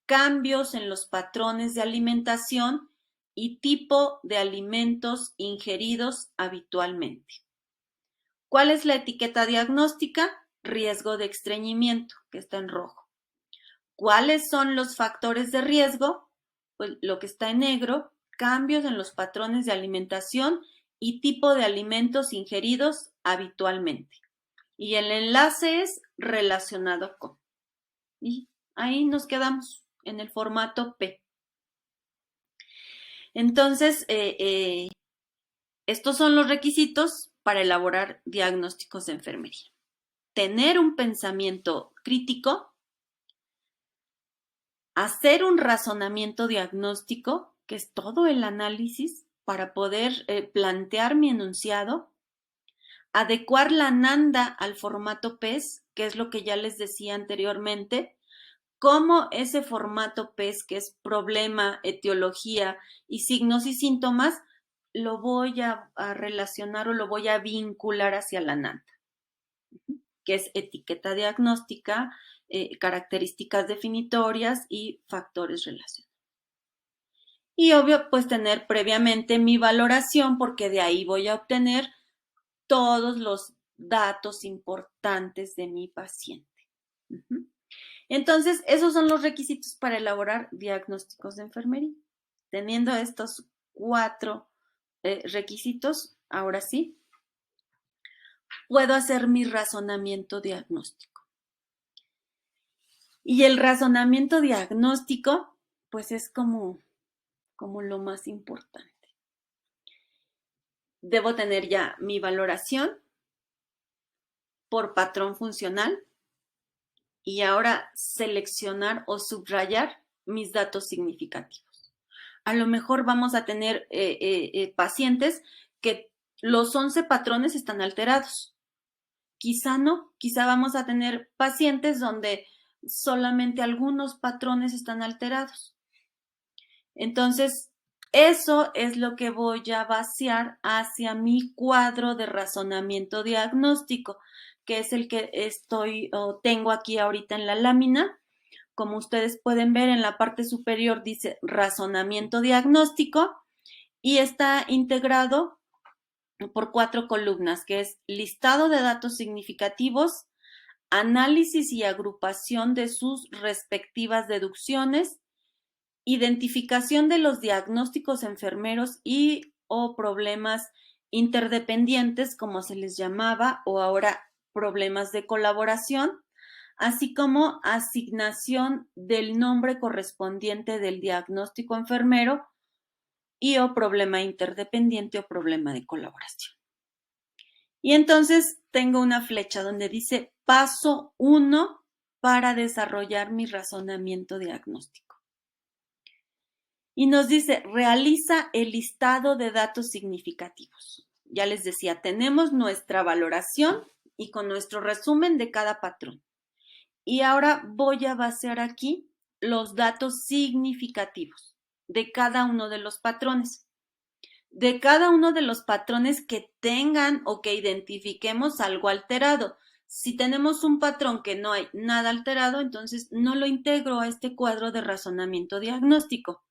cambios en los patrones de alimentación y tipo de alimentos ingeridos habitualmente. ¿Cuál es la etiqueta diagnóstica? Riesgo de estreñimiento, que está en rojo. ¿Cuáles son los factores de riesgo? Pues lo que está en negro, cambios en los patrones de alimentación y tipo de alimentos ingeridos habitualmente. Y el enlace es relacionado con. Y ahí nos quedamos en el formato P. Entonces, estos son los requisitos para elaborar diagnósticos de enfermería. Tener un pensamiento crítico, hacer un razonamiento diagnóstico, que es todo el análisis para poder plantear mi enunciado, adecuar la NANDA al formato PES, que es lo que ya les decía anteriormente, cómo ese formato PES, que es problema, etiología y signos y síntomas, lo voy a relacionar o lo voy a vincular hacia la NANDA, que es etiqueta diagnóstica, características definitorias y factores relacionados. Y obvio, pues tener previamente mi valoración, porque de ahí voy a obtener todos los datos importantes de mi paciente. Entonces, esos son los requisitos para elaborar diagnósticos de enfermería. Teniendo estos 4 requisitos, ahora sí, puedo hacer mi razonamiento diagnóstico. Y el razonamiento diagnóstico, pues es como lo más importante. Debo tener ya mi valoración por patrón funcional y ahora seleccionar o subrayar mis datos significativos. A lo mejor vamos a tener pacientes que los 11 patrones están alterados. Quizá no, quizá vamos a tener pacientes donde solamente algunos patrones están alterados. Entonces, eso es lo que voy a vaciar hacia mi cuadro de razonamiento diagnóstico, que es el que tengo aquí ahorita en la lámina. Como ustedes pueden ver, en la parte superior dice razonamiento diagnóstico y está integrado por 4 columnas, que es listado de datos significativos, análisis y agrupación de sus respectivas deducciones, identificación de los diagnósticos enfermeros y o problemas interdependientes, como se les llamaba, o ahora problemas de colaboración, así como asignación del nombre correspondiente del diagnóstico enfermero y o problema interdependiente o problema de colaboración. Y entonces tengo una flecha donde dice paso 1 para desarrollar mi razonamiento diagnóstico. Y nos dice, realiza el listado de datos significativos. Ya les decía, tenemos nuestra valoración y con nuestro resumen de cada patrón. Y ahora voy a vaciar aquí los datos significativos de cada uno de los patrones. De cada uno de los patrones que tengan o que identifiquemos algo alterado. Si tenemos un patrón que no hay nada alterado, entonces no lo integro a este cuadro de razonamiento diagnóstico.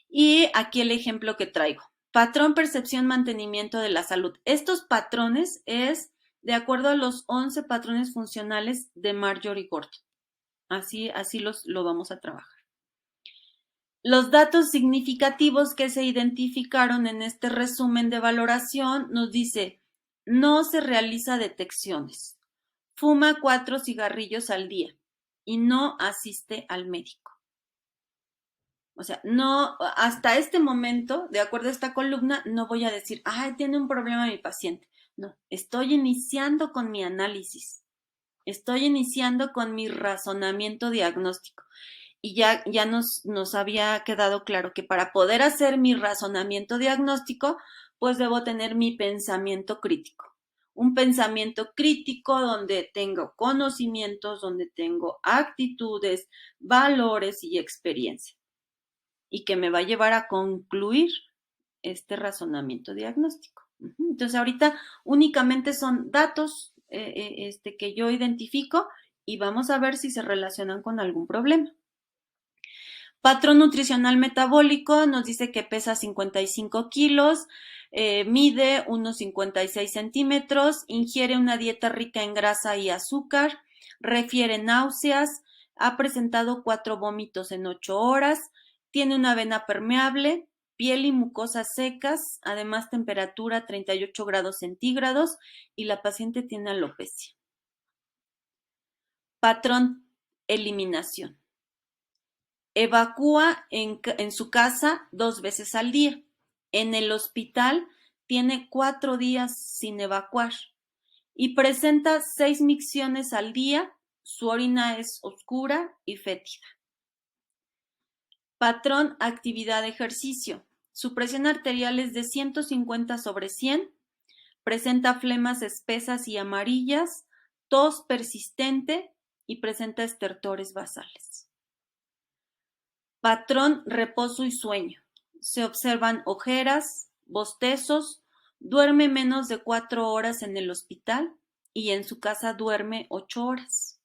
Y aquí el ejemplo que traigo. Patrón, percepción, mantenimiento de la salud. Estos patrones es de acuerdo a los 11 patrones funcionales de Marjorie Gordon. Así lo vamos a trabajar. Los datos significativos que se identificaron en este resumen de valoración nos dice, no se realiza detecciones, fuma 4 cigarrillos al día y no asiste al médico. O sea, no, hasta este momento, de acuerdo a esta columna, no voy a decir, tiene un problema mi paciente. No, estoy iniciando con mi análisis, estoy iniciando con mi razonamiento diagnóstico. Y ya nos había quedado claro que para poder hacer mi razonamiento diagnóstico, pues debo tener mi pensamiento crítico. Un pensamiento crítico donde tengo conocimientos, donde tengo actitudes, valores y experiencia. Y que me va a llevar a concluir este razonamiento diagnóstico. Entonces, ahorita únicamente son datos que yo identifico y vamos a ver si se relacionan con algún problema. Patrón nutricional metabólico nos dice que pesa 55 kilos, mide unos 56 centímetros, ingiere una dieta rica en grasa y azúcar, refiere náuseas, ha presentado 4 vómitos en 8 horas, tiene una vena permeable, piel y mucosas secas, además temperatura 38 grados centígrados y la paciente tiene alopecia. Patrón eliminación. Evacúa en su casa 2 veces al día. En el hospital tiene 4 días sin evacuar y presenta 6 micciones al día. Su orina es oscura y fétida. Patrón actividad de ejercicio. Su presión arterial es de 150/100. Presenta flemas espesas y amarillas, tos persistente y presenta estertores basales. Patrón reposo y sueño. Se observan ojeras, bostezos, duerme menos de 4 horas en el hospital y en su casa duerme 8 horas.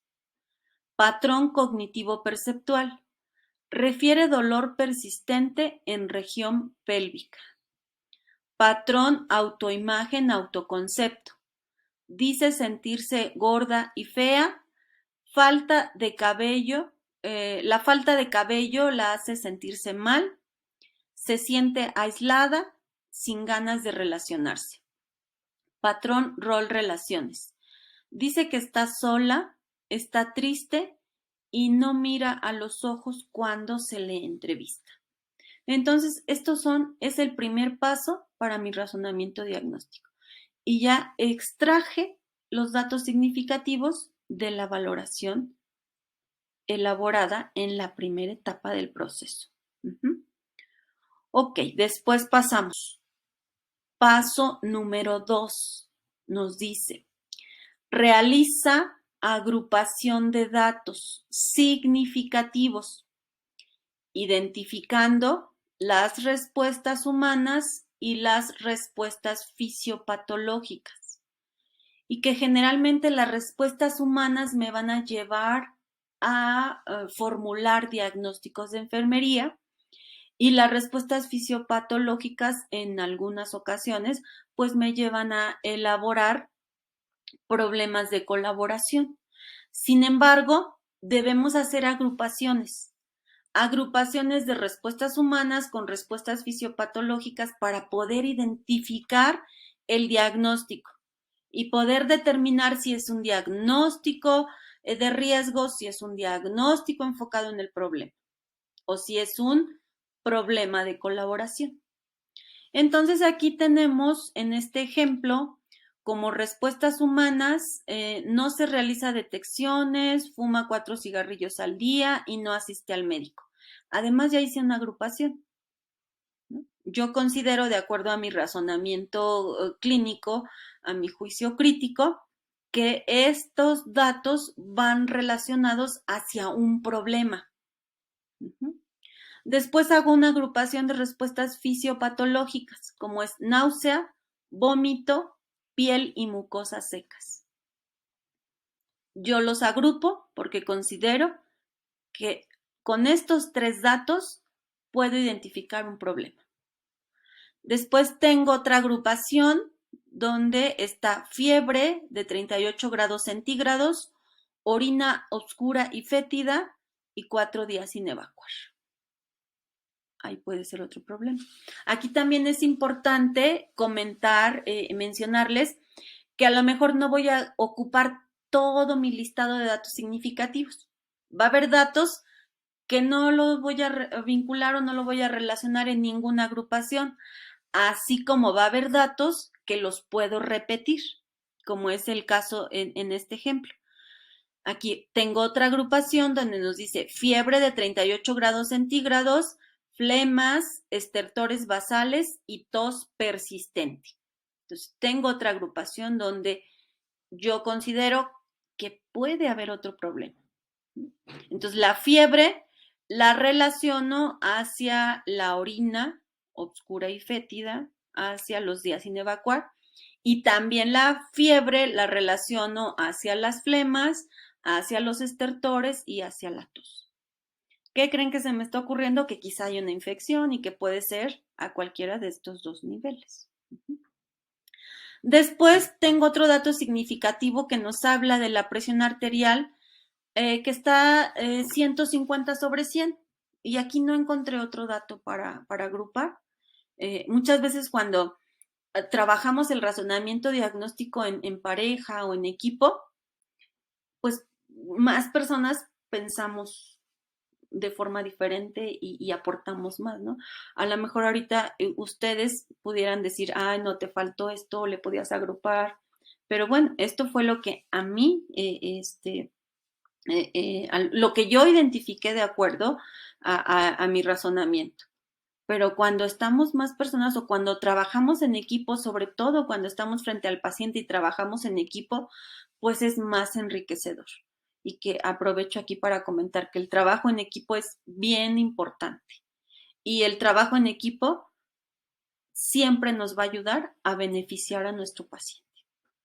Patrón cognitivo perceptual. Refiere dolor persistente en región pélvica. Patrón autoimagen autoconcepto. Dice sentirse gorda y fea, falta de cabello. La falta de cabello la hace sentirse mal, se siente aislada, sin ganas de relacionarse. Patrón rol relaciones. Dice que está sola, está triste y no mira a los ojos cuando se le entrevista. Entonces, es el primer paso para mi razonamiento diagnóstico. Y ya extraje los datos significativos de la valoración elaborada en la primera etapa del proceso. Ok, después pasamos. Paso número 2 nos dice, realiza agrupación de datos significativos, identificando las respuestas humanas y las respuestas fisiopatológicas. Y que generalmente las respuestas humanas me van a llevar a formular diagnósticos de enfermería y las respuestas fisiopatológicas en algunas ocasiones pues me llevan a elaborar problemas de colaboración. Sin embargo, debemos hacer agrupaciones de respuestas humanas con respuestas fisiopatológicas para poder identificar el diagnóstico y poder determinar si es un diagnóstico de riesgo, si es un diagnóstico enfocado en el problema o si es un problema de colaboración. Entonces aquí tenemos en este ejemplo como respuestas humanas, no se realiza detecciones, fuma 4 cigarrillos al día y no asiste al médico. Además ya hice una agrupación, ¿no? Yo considero, de acuerdo a mi razonamiento clínico, a mi juicio crítico, que estos datos van relacionados hacia un problema. Después hago una agrupación de respuestas fisiopatológicas, como es náusea, vómito, piel y mucosas secas. Yo los agrupo porque considero que con estos 3 datos puedo identificar un problema. Después tengo otra agrupación donde está fiebre de 38 grados centígrados, orina oscura y fétida y 4 días sin evacuar. Ahí puede ser otro problema. Aquí también es importante comentar, mencionarles que a lo mejor no voy a ocupar todo mi listado de datos significativos. Va a haber datos que no los voy a vincular o no lo voy a relacionar en ninguna agrupación, así como va a haber datos que los puedo repetir, como es el caso en este ejemplo. Aquí tengo otra agrupación donde nos dice fiebre de 38 grados centígrados, flemas, estertores basales y tos persistente. Entonces, tengo otra agrupación donde yo considero que puede haber otro problema. Entonces, la fiebre la relaciono hacia la orina oscura y fétida, hacia los días sin evacuar, y también la fiebre la relaciono hacia las flemas, hacia los estertores y hacia la tos. ¿Qué creen que se me está ocurriendo? Que quizá hay una infección y que puede ser a cualquiera de estos 2 niveles. Después tengo otro dato significativo que nos habla de la presión arterial, que está 150/100. Y aquí no encontré otro dato para agrupar. Muchas veces cuando trabajamos el razonamiento diagnóstico en pareja o en equipo, pues más personas pensamos de forma diferente y aportamos más, ¿no? A lo mejor ahorita ustedes pudieran decir, no te faltó esto, le podías agrupar, pero bueno, esto fue lo que a mí, lo que yo identifiqué de acuerdo a mi razonamiento. Pero cuando estamos más personas o cuando trabajamos en equipo, sobre todo cuando estamos frente al paciente y trabajamos en equipo, pues es más enriquecedor. Y que aprovecho aquí para comentar que el trabajo en equipo es bien importante. Y el trabajo en equipo siempre nos va a ayudar a beneficiar a nuestro paciente.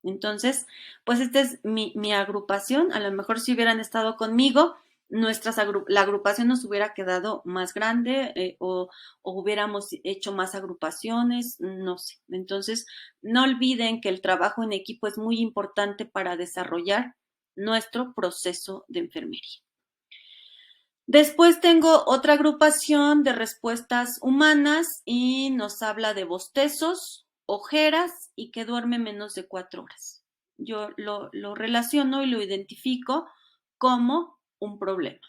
Entonces, pues esta es mi agrupación. A lo mejor si hubieran estado conmigo, la agrupación nos hubiera quedado más grande o hubiéramos hecho más agrupaciones, no sé. Entonces, no olviden que el trabajo en equipo es muy importante para desarrollar nuestro proceso de enfermería. Después tengo otra agrupación de respuestas humanas y nos habla de bostezos, ojeras y que duerme menos de 4 horas. Yo lo relaciono y lo identifico como un problema.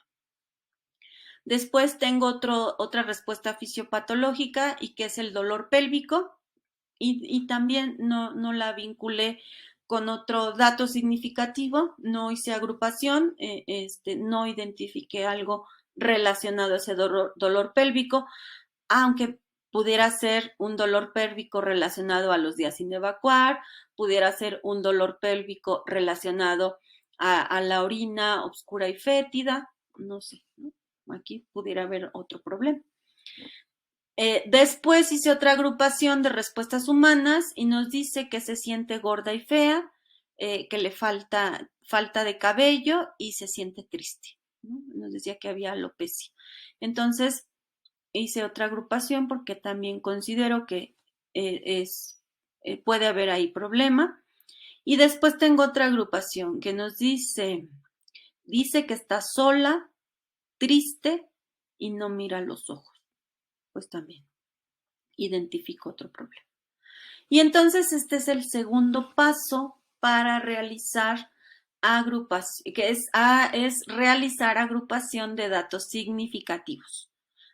Después tengo otra respuesta fisiopatológica y que es el dolor pélvico y también no la vinculé con otro dato significativo, no hice agrupación, no identifiqué algo relacionado a ese dolor pélvico, aunque pudiera ser un dolor pélvico relacionado a los días sin evacuar, pudiera ser un dolor pélvico relacionado a la orina oscura y fétida, no sé, ¿no? Aquí pudiera haber otro problema. Después hice otra agrupación de respuestas humanas y nos dice que se siente gorda y fea, que le falta de cabello y se siente triste, ¿no? Nos decía que había alopecia. Entonces hice otra agrupación porque también considero que puede haber ahí problema. Y después tengo otra agrupación que nos dice que está sola, triste y no mira los ojos. Pues también identifico otro problema. Y entonces este es el segundo paso para realizar agrupación, que es realizar agrupación de datos significativos,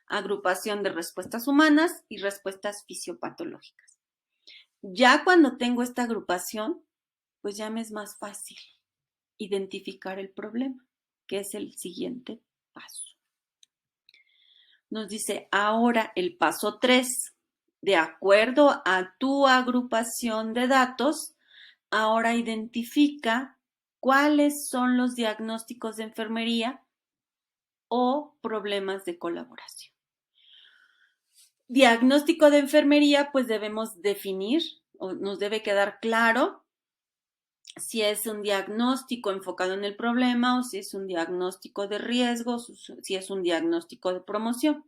agrupación de respuestas humanas y respuestas fisiopatológicas. Ya cuando tengo esta agrupación, pues ya me es más fácil identificar el problema, que es el siguiente paso. Nos dice ahora el paso 3, de acuerdo a tu agrupación de datos, ahora identifica cuáles son los diagnósticos de enfermería o problemas de colaboración. Diagnóstico de enfermería, pues debemos definir, o nos debe quedar claro si es un diagnóstico enfocado en el problema o si es un diagnóstico de riesgo, si es un diagnóstico de promoción.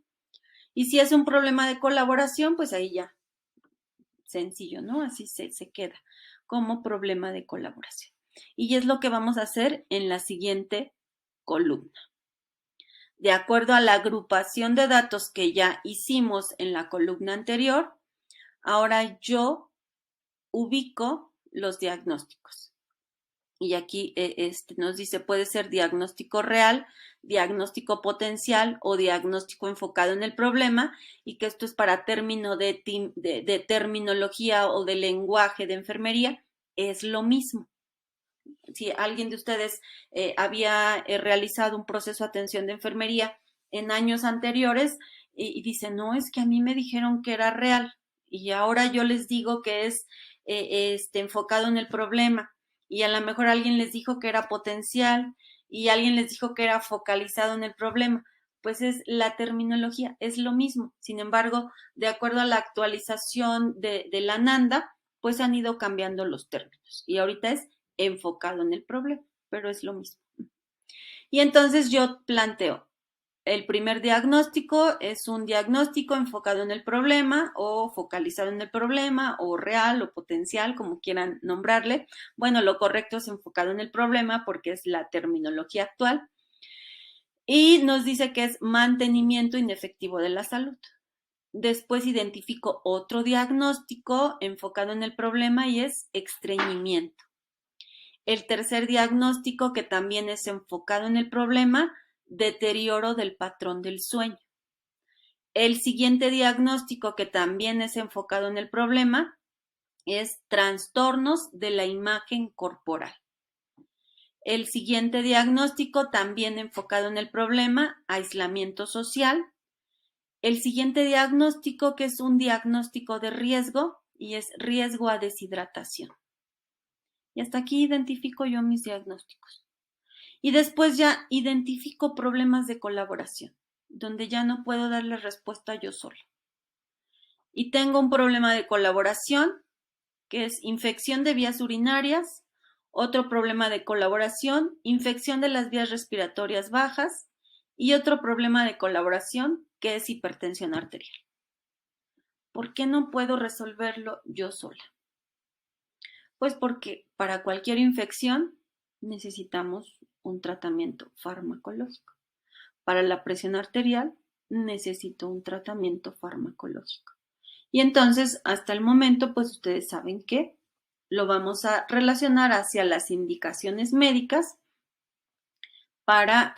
Y si es un problema de colaboración, pues ahí ya, sencillo, ¿no? Así se queda como problema de colaboración. Y es lo que vamos a hacer en la siguiente columna. De acuerdo a la agrupación de datos que ya hicimos en la columna anterior, ahora yo ubico los diagnósticos. Y aquí nos dice, puede ser diagnóstico real, diagnóstico potencial o diagnóstico enfocado en el problema, y que esto es para término de terminología o de lenguaje de enfermería, es lo mismo. Si alguien de ustedes había realizado un proceso de atención de enfermería en años anteriores y dice, no, es que a mí me dijeron que era real y ahora yo les digo que es enfocado en el problema y a lo mejor alguien les dijo que era potencial y alguien les dijo que era focalizado en el problema, pues es la terminología, es lo mismo. Sin embargo, de acuerdo a la actualización de la NANDA, pues han ido cambiando los términos y ahorita es enfocado en el problema, pero es lo mismo. Y entonces yo planteo, el primer diagnóstico es un diagnóstico enfocado en el problema o focalizado en el problema o real o potencial, como quieran nombrarle. Bueno, lo correcto es enfocado en el problema porque es la terminología actual. Y nos dice que es mantenimiento inefectivo de la salud. Después identifico otro diagnóstico enfocado en el problema y es estreñimiento. El tercer diagnóstico, que también es enfocado en el problema, deterioro del patrón del sueño. El siguiente diagnóstico, que también es enfocado en el problema, es trastornos de la imagen corporal. El siguiente diagnóstico, también enfocado en el problema, aislamiento social. El siguiente diagnóstico, que es un diagnóstico de riesgo, y es riesgo a deshidratación. Y hasta aquí identifico yo mis diagnósticos. Y después ya identifico problemas de colaboración, donde ya no puedo darle respuesta yo sola. Y tengo un problema de colaboración, que es infección de vías urinarias, otro problema de colaboración, infección de las vías respiratorias bajas, y otro problema de colaboración, que es hipertensión arterial. ¿Por qué no puedo resolverlo yo sola? Pues porque para cualquier infección necesitamos un tratamiento farmacológico. Para la presión arterial necesito un tratamiento farmacológico. Y entonces, hasta el momento, pues ustedes saben que lo vamos a relacionar hacia las indicaciones médicas para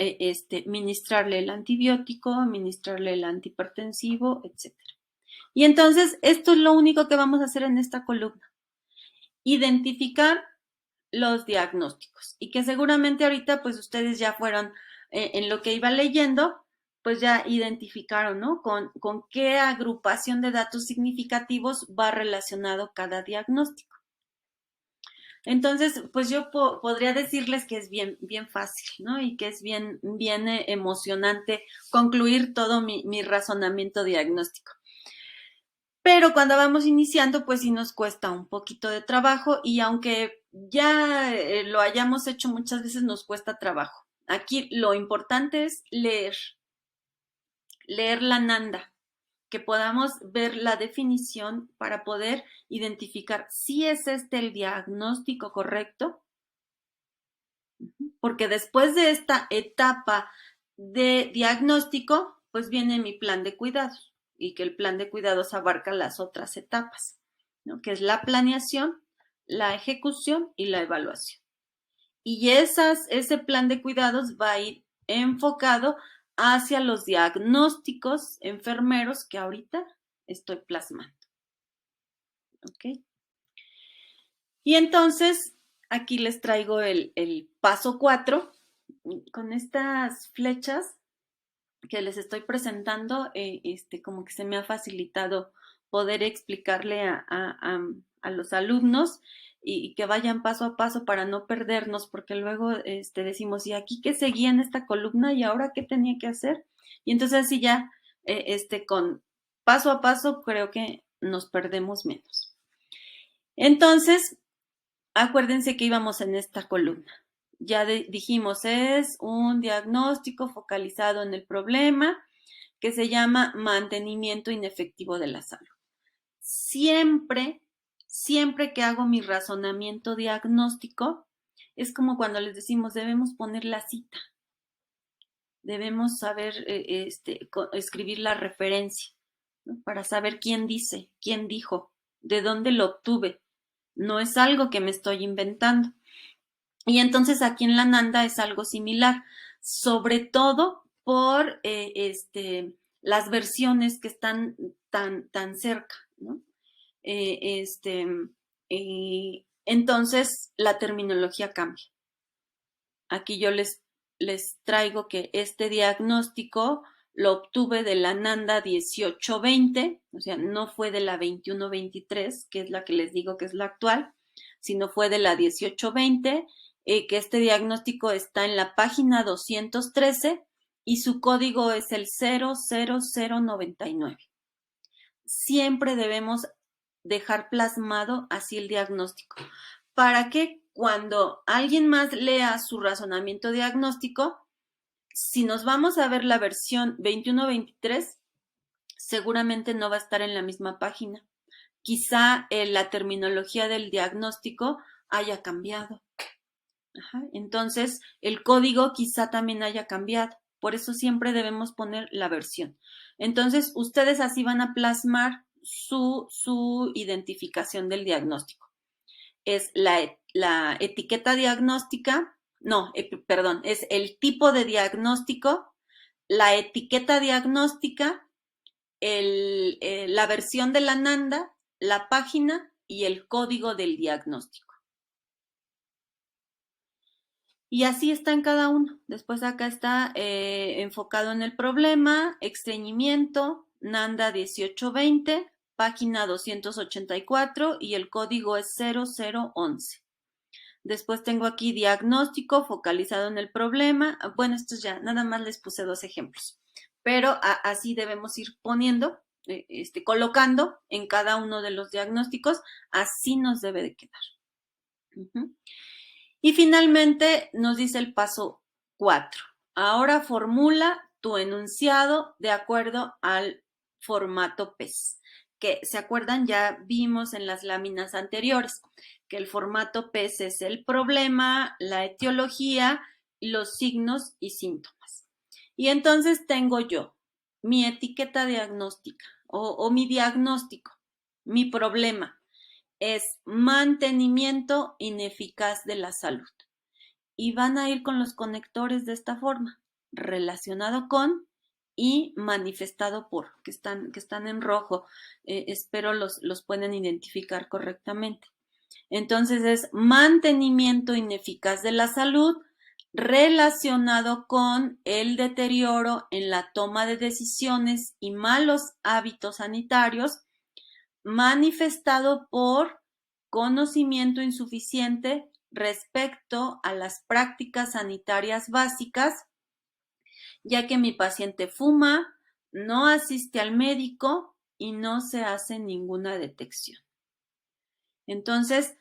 ministrarle el antibiótico, ministrarle el antihipertensivo, etcétera. Y entonces, esto es lo único que vamos a hacer en esta columna. Identificar los diagnósticos. Y que seguramente ahorita, pues ustedes ya fueron, en lo que iba leyendo, pues ya identificaron, ¿no? Con qué agrupación de datos significativos va relacionado cada diagnóstico. Entonces, pues yo podría decirles que es bien, bien fácil, ¿no? Y que es bien, bien emocionante concluir todo mi razonamiento diagnóstico. Pero cuando vamos iniciando, pues sí nos cuesta un poquito de trabajo y aunque ya lo hayamos hecho muchas veces, nos cuesta trabajo. Aquí lo importante es leer la Nanda, que podamos ver la definición para poder identificar si es este el diagnóstico correcto, porque después de esta etapa de diagnóstico, pues viene mi plan de cuidados y que el plan de cuidados abarca las otras etapas, ¿no? Que es la planeación, la ejecución y la evaluación. Y ese plan de cuidados va a ir enfocado hacia los diagnósticos enfermeros que ahorita estoy plasmando. ¿Ok? Y entonces, aquí les traigo el paso 4, con estas flechas que les estoy presentando, como que se me ha facilitado poder explicarle a los alumnos y que vayan paso a paso para no perdernos, porque luego decimos, ¿y aquí qué seguía en esta columna y ahora qué tenía que hacer? Y entonces así ya, con paso a paso, creo que nos perdemos menos. Entonces, acuérdense que íbamos en esta columna. Ya dijimos, es un diagnóstico focalizado en el problema que se llama mantenimiento inefectivo de la salud. Siempre, siempre que hago mi razonamiento diagnóstico, es como cuando les decimos, debemos poner la cita, debemos saber escribir la referencia, ¿no? Para saber quién dice, quién dijo, de dónde lo obtuve. No es algo que me estoy inventando. Y entonces aquí en la Nanda es algo similar, sobre todo por las versiones que están tan cerca, ¿no? Entonces la terminología cambia. Aquí yo les traigo que este diagnóstico lo obtuve de la Nanda 1820, o sea, no fue de la 2123, que es la que les digo que es la actual, sino fue de la 1820, que este diagnóstico está en la página 213 y su código es el 00099. Siempre debemos dejar plasmado así el diagnóstico, para que cuando alguien más lea su razonamiento diagnóstico, si nos vamos a ver la versión 21-23, seguramente no va a estar en la misma página. Quizá la terminología del diagnóstico haya cambiado. Ajá. Entonces, el código quizá también haya cambiado. Por eso siempre debemos poner la versión. Entonces, ustedes así van a plasmar su identificación del diagnóstico. Es la etiqueta diagnóstica, no, perdón, es el tipo de diagnóstico, la etiqueta diagnóstica, la versión de la Nanda, la página y el código del diagnóstico. Y así está en cada uno. Después acá está enfocado en el problema, estreñimiento, Nanda 1820, página 284 y el código es 0011. Después tengo aquí diagnóstico focalizado en el problema. Bueno, estos ya, nada más les puse 2 ejemplos. Pero así debemos ir poniendo, colocando en cada uno de los diagnósticos. Así nos debe de quedar. Y finalmente nos dice el paso 4. Ahora formula tu enunciado de acuerdo al formato PES, que se acuerdan, ya vimos en las láminas anteriores que el formato PES es el problema, la etiología, los signos y síntomas. Y entonces tengo yo mi etiqueta diagnóstica o mi diagnóstico, mi problema es mantenimiento ineficaz de la salud. y van a ir con los conectores de esta forma, relacionado con y manifestado por, que están en rojo. Espero los pueden identificar correctamente. Entonces es mantenimiento ineficaz de la salud relacionado con el deterioro en la toma de decisiones y malos hábitos sanitarios, manifestado por conocimiento insuficiente respecto a las prácticas sanitarias básicas, ya que mi paciente fuma, no asiste al médico y no se hace ninguna detección. Entonces,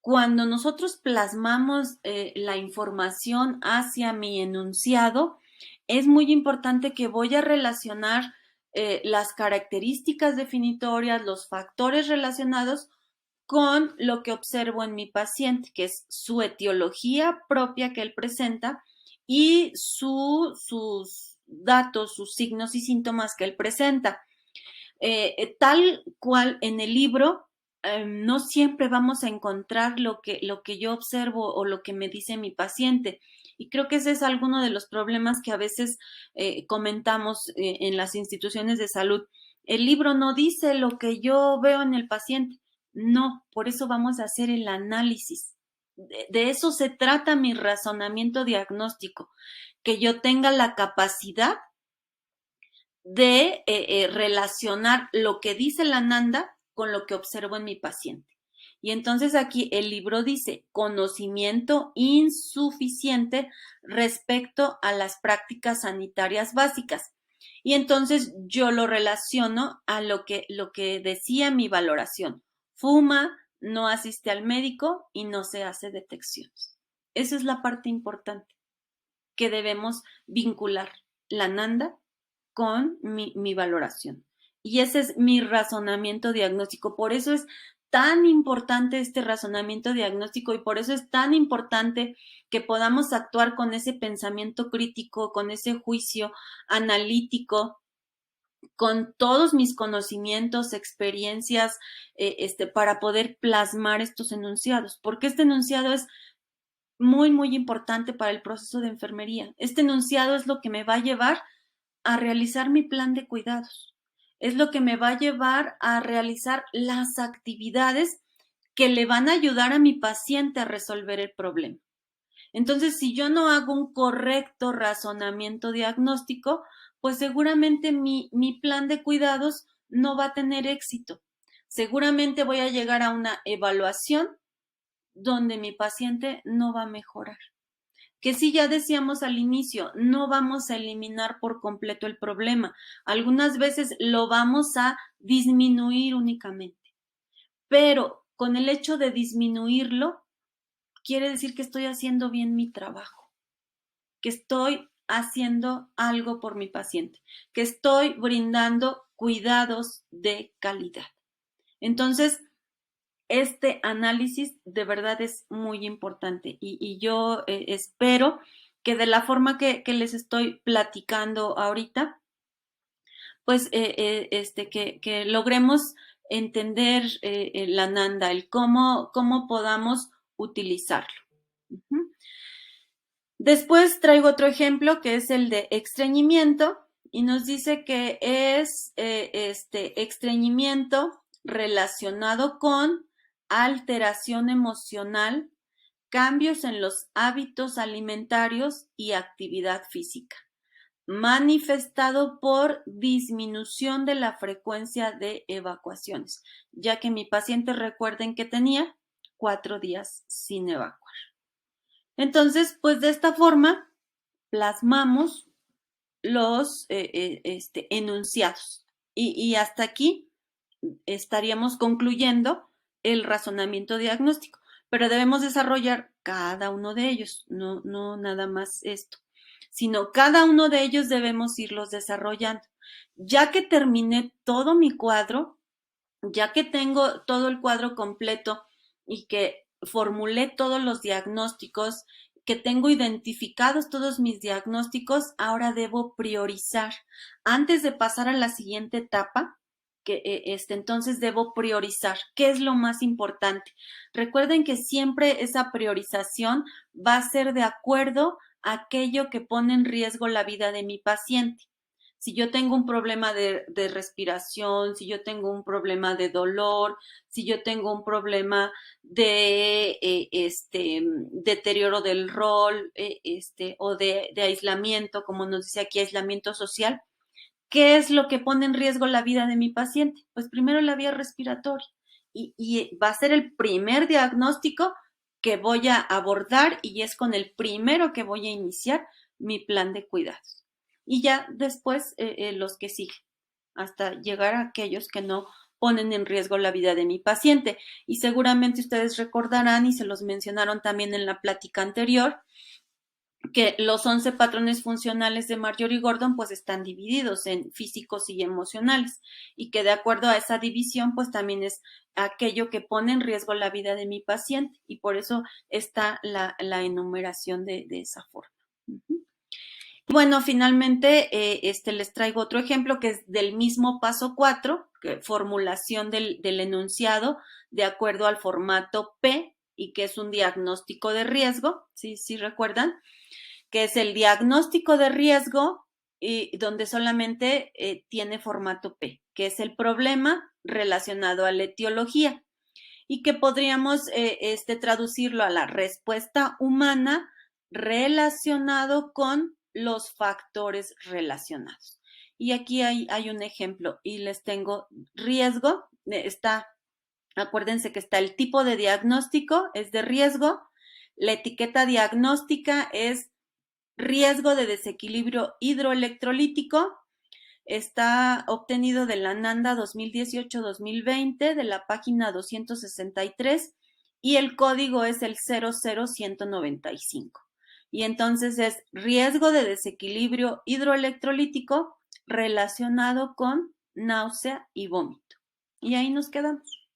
cuando nosotros plasmamos la información hacia mi enunciado, es muy importante que voy a relacionar las características definitorias, los factores relacionados con lo que observo en mi paciente, que es su etiología propia que él presenta y sus datos, sus signos y síntomas que él presenta. Tal cual en el libro, no siempre vamos a encontrar lo que yo observo o lo que me dice mi paciente. Y creo que ese es alguno de los problemas que a veces comentamos en las instituciones de salud. El libro no dice lo que yo veo en el paciente. No, por eso vamos a hacer el análisis. De eso se trata mi razonamiento diagnóstico, que yo tenga la capacidad de relacionar lo que dice la Nanda con lo que observo en mi paciente. Y entonces aquí el libro dice conocimiento insuficiente respecto a las prácticas sanitarias básicas. Y entonces yo lo relaciono a lo que decía mi valoración. Fuma, no asiste al médico y no se hace detecciones. Esa es la parte importante que debemos vincular la Nanda con mi valoración. Y ese es mi razonamiento diagnóstico. Por eso es tan importante este razonamiento diagnóstico y por eso es tan importante que podamos actuar con ese pensamiento crítico, con ese juicio analítico, con todos mis conocimientos, experiencias, para poder plasmar estos enunciados. Porque este enunciado es muy, muy importante para el proceso de enfermería. Este enunciado es lo que me va a llevar a realizar mi plan de cuidados. Es lo que me va a llevar a realizar las actividades que le van a ayudar a mi paciente a resolver el problema. Entonces, si yo no hago un correcto razonamiento diagnóstico, pues seguramente mi plan de cuidados no va a tener éxito. Seguramente voy a llegar a una evaluación donde mi paciente no va a mejorar. Que sí, ya decíamos al inicio, no vamos a eliminar por completo el problema. Algunas veces lo vamos a disminuir únicamente, pero con el hecho de disminuirlo, quiere decir que estoy haciendo bien mi trabajo, que estoy haciendo algo por mi paciente, que estoy brindando cuidados de calidad. Entonces, este análisis de verdad es muy importante y yo espero que de la forma que les estoy platicando ahorita, pues que logremos entender el Ananda, el cómo podamos utilizarlo. Uh-huh. Después traigo otro ejemplo que es el de estreñimiento y nos dice que es estreñimiento relacionado con alteración emocional, cambios en los hábitos alimentarios y actividad física, manifestado por disminución de la frecuencia de evacuaciones, ya que mi paciente, recuerden que tenía 4 días sin evacuar. Entonces, pues de esta forma plasmamos los enunciados y hasta aquí estaríamos concluyendo el razonamiento diagnóstico, pero debemos desarrollar cada uno de ellos, no nada más esto, sino cada uno de ellos debemos irlos desarrollando. Ya que terminé todo mi cuadro, ya que tengo todo el cuadro completo y que formulé todos los diagnósticos, que tengo identificados todos mis diagnósticos, ahora debo priorizar. Antes de pasar a la siguiente etapa, entonces debo priorizar. ¿Qué es lo más importante? Recuerden que siempre esa priorización va a ser de acuerdo a aquello que pone en riesgo la vida de mi paciente. Si yo tengo un problema de respiración, si yo tengo un problema de dolor, si yo tengo un problema de deterioro del rol, o de aislamiento, como nos dice aquí, aislamiento social, ¿qué es lo que pone en riesgo la vida de mi paciente? Pues primero la vía respiratoria y va a ser el primer diagnóstico que voy a abordar y es con el primero que voy a iniciar mi plan de cuidados. Y ya después los que siguen, hasta llegar a aquellos que no ponen en riesgo la vida de mi paciente. Y seguramente ustedes recordarán, y se los mencionaron también en la plática anterior, que los 11 patrones funcionales de Marjorie Gordon pues están divididos en físicos y emocionales y que de acuerdo a esa división pues también es aquello que pone en riesgo la vida de mi paciente y por eso está la enumeración de esa forma. Bueno, finalmente les traigo otro ejemplo que es del mismo paso 4, formulación del enunciado de acuerdo al formato P y que es un diagnóstico de riesgo, ¿sí recuerdan? Que es el diagnóstico de riesgo y donde solamente tiene formato P, que es el problema relacionado a la etiología y que podríamos traducirlo a la respuesta humana relacionado con los factores relacionados. Y aquí hay un ejemplo y les tengo riesgo, acuérdense que está el tipo de diagnóstico, es de riesgo, la etiqueta diagnóstica es riesgo de desequilibrio hidroelectrolítico. Está obtenido de la NANDA 2018-2020 de la página 263 y el código es el 00195. Y entonces es riesgo de desequilibrio hidroelectrolítico relacionado con náusea y vómito. Y ahí nos quedamos.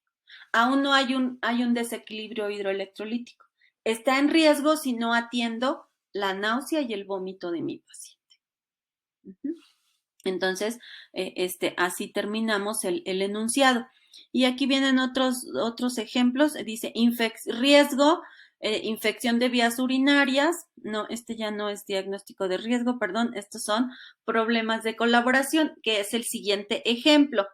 Aún no hay un desequilibrio hidroelectrolítico. Está en riesgo si no atiendo la náusea y el vómito de mi paciente. Entonces, así terminamos el enunciado. Y aquí vienen otros ejemplos. Dice riesgo, infección de vías urinarias. No, ya no es diagnóstico de riesgo, perdón. Estos son problemas de colaboración, que es el siguiente ejemplo.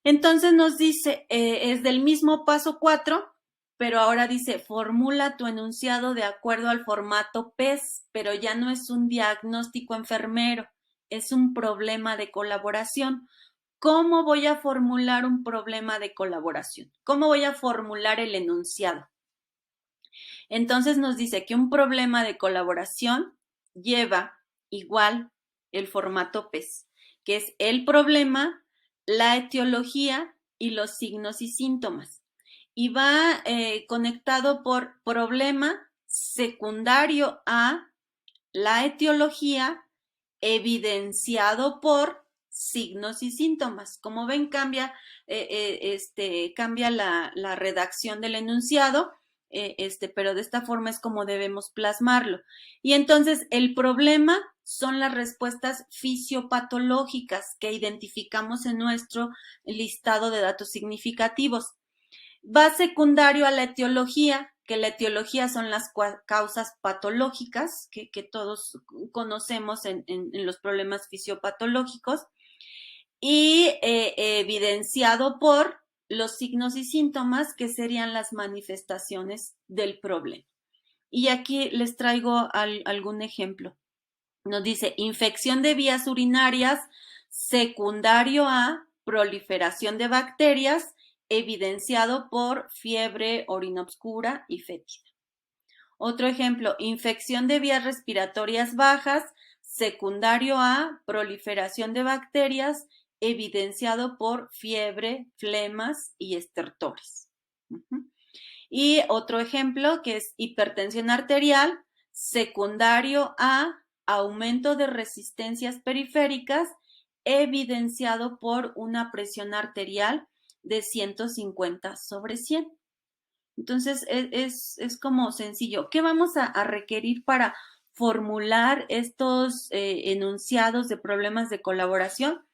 Entonces nos dice, es del mismo paso 4, pero ahora dice, formula tu enunciado de acuerdo al formato PES, pero ya no es un diagnóstico enfermero, es un problema de colaboración. ¿Cómo voy a formular un problema de colaboración? ¿Cómo voy a formular el enunciado? Entonces nos dice que un problema de colaboración lleva igual el formato PES, que es el problema, la etiología y los signos y síntomas. Y va conectado por problema secundario a la etiología evidenciado por signos y síntomas. Como ven, cambia la redacción del enunciado, pero de esta forma es como debemos plasmarlo. Y entonces el problema son las respuestas fisiopatológicas que identificamos en nuestro listado de datos significativos. Va secundario a la etiología, que la etiología son las causas patológicas que todos conocemos en los problemas fisiopatológicos y evidenciado por los signos y síntomas que serían las manifestaciones del problema. Y aquí les traigo algún ejemplo. Nos dice infección de vías urinarias secundario a proliferación de bacterias evidenciado por fiebre, orina oscura y fétida. Otro ejemplo, infección de vías respiratorias bajas secundario a proliferación de bacterias evidenciado por fiebre, flemas y estertores. Y otro ejemplo que es hipertensión arterial secundario a aumento de resistencias periféricas evidenciado por una presión arterial de 150/100. Entonces, es como sencillo. ¿Qué vamos a requerir para formular estos enunciados de problemas de colaboración?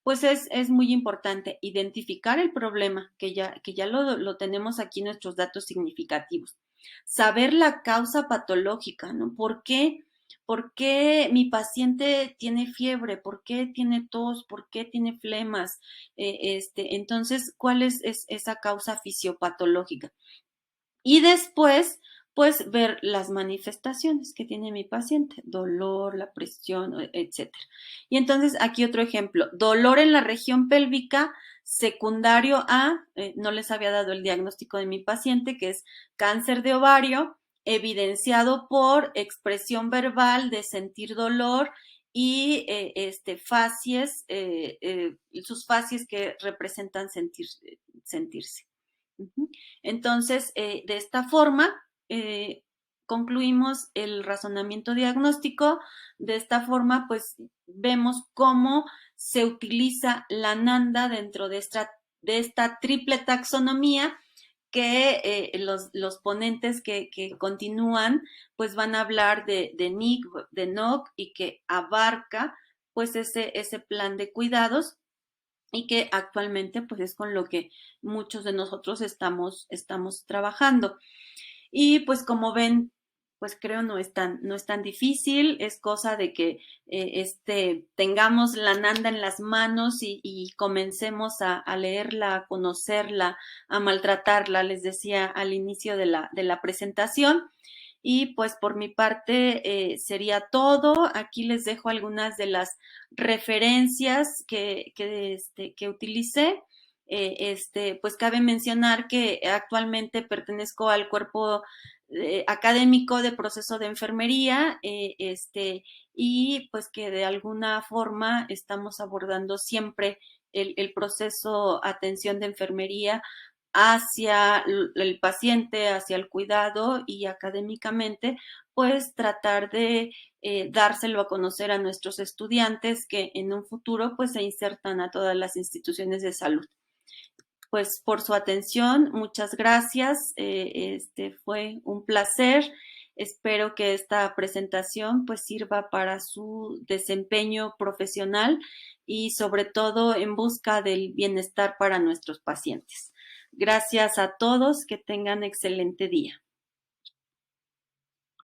pues es muy importante identificar el problema, que ya lo tenemos aquí en nuestros datos significativos. Saber la causa patológica, ¿no? ¿Por qué mi paciente tiene fiebre? ¿Por qué tiene tos? ¿Por qué tiene flemas? Entonces, ¿cuál es esa causa fisiopatológica? Y después, pues ver las manifestaciones que tiene mi paciente, dolor, la presión, etcétera. Y entonces aquí otro ejemplo, dolor en la región pélvica secundario a, no les había dado el diagnóstico de mi paciente, que es cáncer de ovario, evidenciado por expresión verbal de sentir dolor y facies, sus facies que representan sentirse. Entonces, de esta forma, concluimos el razonamiento diagnóstico. De esta forma, pues vemos cómo se utiliza la NANDA dentro de esta triple taxonomía que los ponentes que continúan, pues van a hablar de NIC, de NOC y que abarca pues ese plan de cuidados y que actualmente pues es con lo que muchos de nosotros estamos trabajando. Y pues como ven, pues creo no es tan difícil, es cosa de que tengamos la Nanda en las manos y comencemos a leerla, a conocerla, a maltratarla, les decía al inicio de la presentación. Y pues por mi parte sería todo. Aquí les dejo algunas de las referencias que utilicé. Pues cabe mencionar que actualmente pertenezco al cuerpo académico de proceso de enfermería, y pues que de alguna forma estamos abordando siempre el proceso atención de enfermería hacia el paciente, hacia el cuidado y académicamente, pues tratar de dárselo a conocer a nuestros estudiantes que en un futuro pues se insertan a todas las instituciones de salud. Pues por su atención, muchas gracias. Fue un placer. Espero que esta presentación pues sirva para su desempeño profesional y sobre todo en busca del bienestar para nuestros pacientes. Gracias a todos, que tengan excelente día.